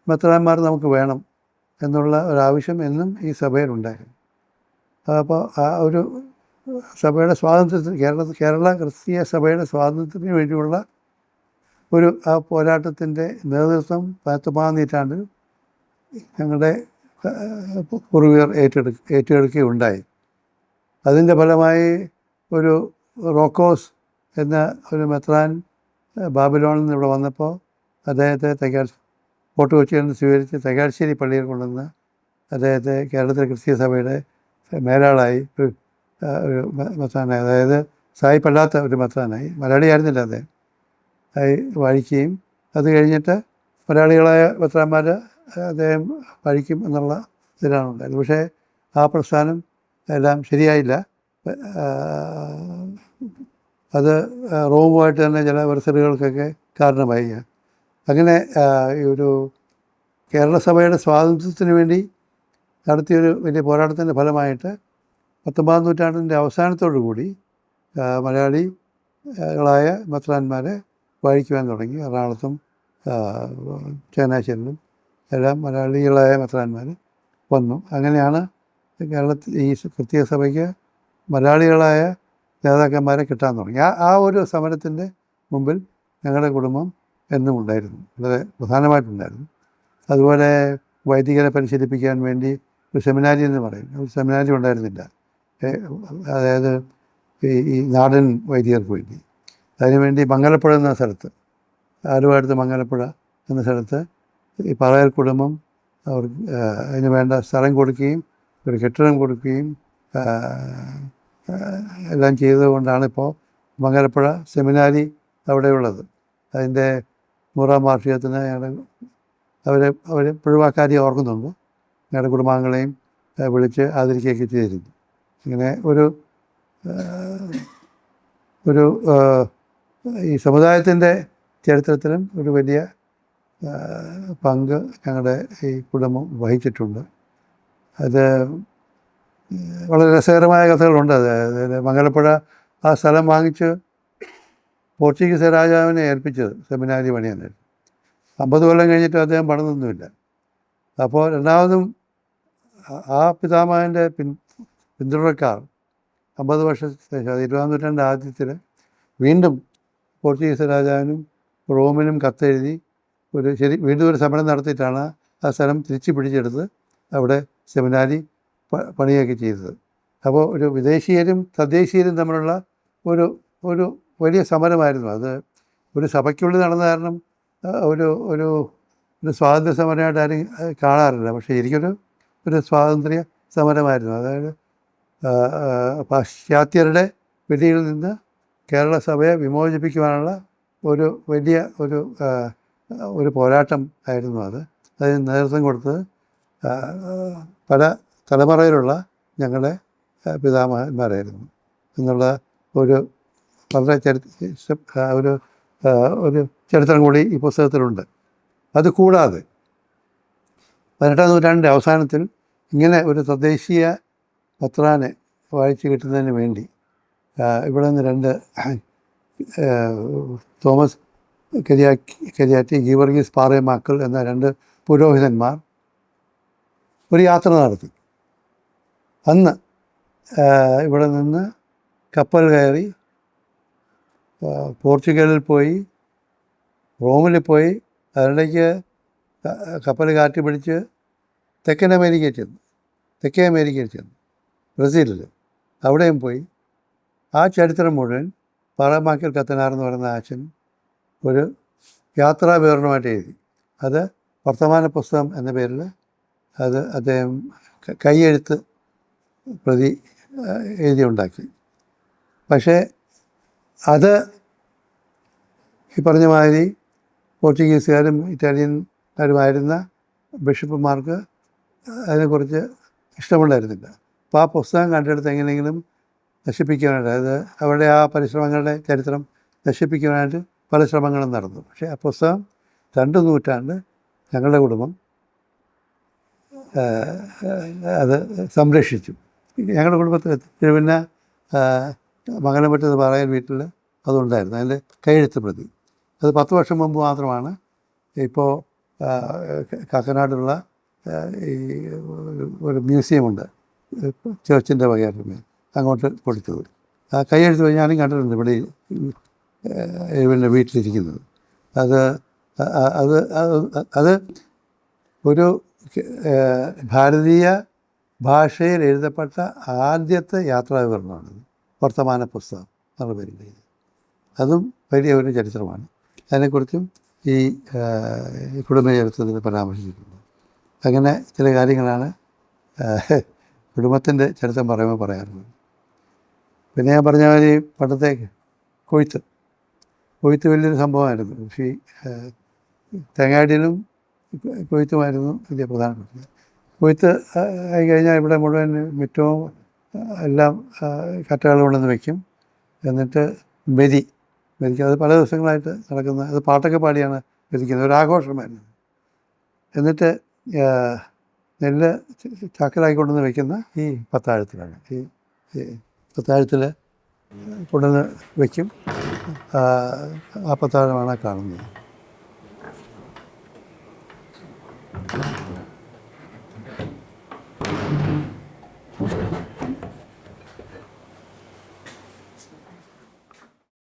മെത്രാന്മാർ നമുക്ക് വേണം എന്നുള്ള ഒരാവശ്യം എന്നും ഈ സഭയിലുണ്ടായിരുന്നു. അപ്പോൾ ആ ഒരു സഭയുടെ സ്വാതന്ത്ര്യത്തിന് കേരള ക്രിസ്തീയ സഭയുടെ സ്വാതന്ത്ര്യത്തിന് വേണ്ടിയുള്ള ഒരു ആ പോരാട്ടത്തിൻ്റെ നേതൃത്വം 19-ാം നൂറ്റാണ്ടിൽ ഞങ്ങളുടെ പൂർവികർ ഏറ്റെടുക്കുകയുണ്ടായി. അതിൻ്റെ ഫലമായി ഒരു റോക്കോസ് എന്ന ഒരു മെത്രാൻ ബാബിലോണിൽ നിന്ന് ഇവിടെ വന്നപ്പോൾ അദ്ദേഹത്തെ ഫോർട്ട് കൊച്ചിയിൽ നിന്ന് സ്വീകരിച്ച് തൈക്കാശ്ശേരി പള്ളിയിൽ കൊണ്ടുവന്ന് അദ്ദേഹത്തെ കേരളത്തിലെ ക്രിസ്തീയ സഭയുടെ മേലാളായി ഒരു മെത്രാനായി, അതായത് സായിപ്പല്ലാത്ത ഒരു മെത്രാനായി, മലയാളിയായിരുന്നില്ല അദ്ദേഹം, ആയി വാഴിക്കുകയും അത് കഴിഞ്ഞിട്ട് മലയാളികളായ മെത്രാന്മാർ അദ്ദേഹം വാഴിക്കും എന്നുള്ള ഇതിലാണ് ഉണ്ടായത്. പക്ഷേ ആ പ്രസ്ഥാനം എല്ലാം ശരിയായില്ല. അത് റോമുമായിട്ട് തന്നെ ചില വെറുസലുകൾക്കൊക്കെ കാരണമായി. അങ്ങനെ ഒരു കേരള സഭയുടെ സ്വാതന്ത്ര്യത്തിന് വേണ്ടി നടത്തിയൊരു വലിയ പോരാട്ടത്തിൻ്റെ ഫലമായിട്ട് 19-ാം നൂറ്റാണ്ടിൻ്റെ അവസാനത്തോടു കൂടി മലയാളികളായ മെത്രാന്മാരെ വാഴിക്കുവാൻ തുടങ്ങി. എറണാകുളത്തും ചങ്ങനാശ്ശേരിയിലും എല്ലാം മലയാളികളായ മെത്രാന്മാർ വന്നു. അങ്ങനെയാണ് കേരളത്തിൽ ഈ ക്രിസ്തീയ സഭയ്ക്ക് മലയാളികളായ നേതാക്കന്മാരെ കിട്ടാൻ തുടങ്ങി. ആ ഒരു സമരത്തിൻ്റെ മുമ്പിൽ ഞങ്ങളുടെ കുടുംബം എന്നും ഉണ്ടായിരുന്നു, വളരെ പ്രധാനമായിട്ടുണ്ടായിരുന്നു. അതുപോലെ വൈദികരെ പരിശീലിപ്പിക്കാൻ വേണ്ടി ഒരു സെമിനാരി എന്ന് പറയും, ഒരു സെമിനാരി ഉണ്ടായിരുന്നില്ല. അതായത് ഈ നാടൻ വൈദികർക്ക് വേണ്ടി. അതിനുവേണ്ടി മംഗലപ്പുഴ എന്ന സ്ഥലത്ത്, ആലുവടുത്ത് മംഗലപ്പുഴ എന്ന സ്ഥലത്ത് ഈ പറയൽ കുടുംബം അവർക്ക് അതിന് വേണ്ട സ്ഥലം കൊടുക്കുകയും ഒരു കെട്ടിടം കൊടുക്കുകയും എല്ലാം ചെയ്തതുകൊണ്ടാണ് ഇപ്പോൾ മംഗലപ്പുഴ സെമിനാരി അവിടെയുള്ളത്. അതിൻ്റെ 100-ാം വാർഷികത്തിന് അവർ ഇപ്പോഴും ആ കാര്യം ഓർക്കുന്നുണ്ട്. ഞങ്ങളുടെ കുടുംബാംഗങ്ങളെയും വിളിച്ച് ആദരിക്കുകയൊക്കെ ചെയ്തിരുന്നു. ഇങ്ങനെ ഒരു ഈ സമുദായത്തിൻ്റെ ചരിത്രത്തിലും ഒരു വലിയ പങ്ക് ഞങ്ങളുടെ ഈ കുടുംബം വഹിച്ചിട്ടുണ്ട്. അത് വളരെ രസകരമായ കഥകളുണ്ട്. അതായത് മംഗലപ്പുഴ ആ സ്ഥലം വാങ്ങിച്ച് പോർച്ചുഗീസ് രാജാവിനെ ഏൽപ്പിച്ചത് സെമിനാരി പണിയാനായിട്ട്. 50 കൊല്ലം കഴിഞ്ഞിട്ട് അദ്ദേഹം പണിതൊന്നുമില്ല. അപ്പോൾ രണ്ടാമതും ആ പിതാമഹൻ്റെ പിന്തുടർക്കാർ 50 വർഷത്തിന് ശേഷം, അത് 20-ാം നൂറ്റാണ്ട് ആദ്യത്തിൽ വീണ്ടും പോർച്ചുഗീസ് രാജാവിനും റോമിനും കത്തെഴുതി വീണ്ടും ഒരു സമരം നടത്തിയിട്ടാണ് ആ സ്ഥലം തിരിച്ചു പിടിച്ചെടുത്ത് അവിടെ സെമിനാരി പണിയൊക്കെ ചെയ്തത്. അപ്പോൾ ഒരു വിദേശീയരും തദ്ദേശീയരും തമ്മിലുള്ള ഒരു വലിയ സമരമായിരുന്നു അത്. ഒരു സഭയ്ക്കുള്ളിൽ നടന്ന കാരണം ഒരു സ്വാതന്ത്ര്യ സമരമായിട്ട് ആരും കാണാറില്ല. പക്ഷേ ഒരു സ്വാതന്ത്ര്യ സമരമായിരുന്നു. അതായത് പാശ്ചാത്യരുടെ പിടിയിൽ നിന്ന് കേരള സഭയെ വിമോചിപ്പിക്കുവാനുള്ള ഒരു വലിയ ഒരു പോരാട്ടം ആയിരുന്നു അത്. അതിന് നേതൃത്വം കൊടുത്തത് പല തലമുറയിലുള്ള ഞങ്ങളുടെ പിതാമഹന്മാരായിരുന്നു എന്നുള്ള ഒരു വളരെ ഒരു ചരിത്രം കൂടി ഈ പുസ്തകത്തിലുണ്ട്. അതുകൂടാതെ 18-ാം നൂറ്റാണ്ടിൻ്റെ അവസാനത്തിൽ ഇങ്ങനെ ഒരു തദ്ദേശീയ പത്രാനെ വായിച്ച് കിട്ടുന്നതിന് വേണ്ടി ഇവിടെ നിന്ന് 2 തോമസ് കരിയാറ്റി, ഗീവർഗീസ് പാറേമാക്കൽ എന്ന 2 പുരോഹിതന്മാർ ഒരു യാത്ര നടത്തി. അന്ന് ഇവിടെ നിന്ന് കപ്പൽ കയറി പോർച്ചുഗലിൽ പോയി, റോമിൽ പോയി, അതിനിടയ്ക്ക് കപ്പൽ കാറ്റ് പിടിച്ച് തെക്കേ അമേരിക്കയിൽ ചെന്നു, ബ്രസീലിൽ അവിടെയും പോയി. ആ ചരിത്രം മുഴുവൻ പാറേമാക്കൽ കത്തനാർ എന്ന് പറയുന്ന അച്ഛൻ ഒരു യാത്രാ വിവരണമായിട്ട് എഴുതി. അത് വർത്തമാന പുസ്തകം എന്ന പേരിൽ അത് അദ്ദേഹം കൈയെഴുത്ത് പ്രതി എഴുതിയുണ്ടാക്കി. പക്ഷേ അത് ഈ പറഞ്ഞ മാതിരി പോർച്ചുഗീസുകാരും ഇറ്റാലിയന്മാരുമായിരുന്ന ബിഷപ്പുമാർക്ക് അതിനെക്കുറിച്ച് ഇഷ്ടമുണ്ടായിരുന്നില്ല. അപ്പോൾ ആ പുസ്തകം കണ്ടെടുത്ത് എങ്ങനെയെങ്കിലും നശിപ്പിക്കാനായിട്ട്, അതായത് അവരുടെ ആ പരിശ്രമങ്ങളുടെ ചരിത്രം നശിപ്പിക്കാനായിട്ട് പല ശ്രമങ്ങളും നടന്നു. പക്ഷേ ആ പുസ്തകം 2 നൂറ്റാണ്ട് ഞങ്ങളുടെ കുടുംബം അത് സംരക്ഷിച്ചു. ഞങ്ങളുടെ കുടുംബത്തിൽ പിന്നെ മംഗലംപറ്റത്ത് പാറയിൽ വീട്ടിൽ അതുണ്ടായിരുന്നു, അതിൻ്റെ കൈയെഴുത്ത് പ്രതി. അത് 10 വർഷം മുമ്പ് മാത്രമാണ് ഇപ്പോൾ കാക്കനാടുള്ള ഈ ഒരു മ്യൂസിയമുണ്ട്, ചേർച്ചിൻ്റെ വകയായിട്ട് അങ്ങോട്ട് കൊടുത്തത്. ആ കൈയെഴുത്ത് ഞാനും കണ്ടിട്ടുണ്ട് ഇവിടെ പിന്നെ വീട്ടിലിരിക്കുന്നത്. അത് അത് അത് ഒരു ഭാരതീയ ഭാഷയിൽ എഴുതപ്പെട്ട ആദ്യത്തെ യാത്രാ വിവരണമാണ് വർത്തമാന പുസ്തകം എന്നുള്ള പേരിൽ. അതും വലിയ ഒരു ചരിത്രമാണ്. അതിനെക്കുറിച്ചും ഈ കുടുംബ ചരിത്രത്തിൽ പരാമർശിച്ചിട്ടുണ്ട്. അങ്ങനെ ചില കാര്യങ്ങളാണ് കുടുംബത്തിൻ്റെ ചരിത്രം പറയുമ്പോൾ പറയാറുള്ളത്. പിന്നെ ഞാൻ പറഞ്ഞ മാതിരി പണ്ടത്തെ കൊയ്ത്ത് വലിയൊരു സംഭവമായിരുന്നു. പക്ഷേ തേങ്ങാടിയിലും കൊയ്ത്തുമായിരുന്നു വലിയ പ്രധാനപ്പെട്ടത്. കൊയ്ത്ത് ആയി കഴിഞ്ഞാൽ ഇവിടെ മുഴുവൻ മുറ്റവും എല്ലാം കറ്റകൾ കൊണ്ടുവന്ന് വയ്ക്കും. എന്നിട്ട് മെതിക്കും. അത് പല ദിവസങ്ങളായിട്ട് നടക്കുന്ന, അത് പാട്ടൊക്കെ പാടിയാണ് മെതിക്കുന്നത്, ഒരാഘോഷമായിരുന്നു. എന്നിട്ട് നെല്ല് ചാക്കിലാക്കി കൊണ്ടുവന്ന് വയ്ക്കുന്ന ഈ പത്താഴത്തിലാണ്. ഈ പത്താഴത്തിൽ കൊണ്ടുവന്ന് വയ്ക്കും. ആ പത്താഴമാണ് കാണുന്നത്.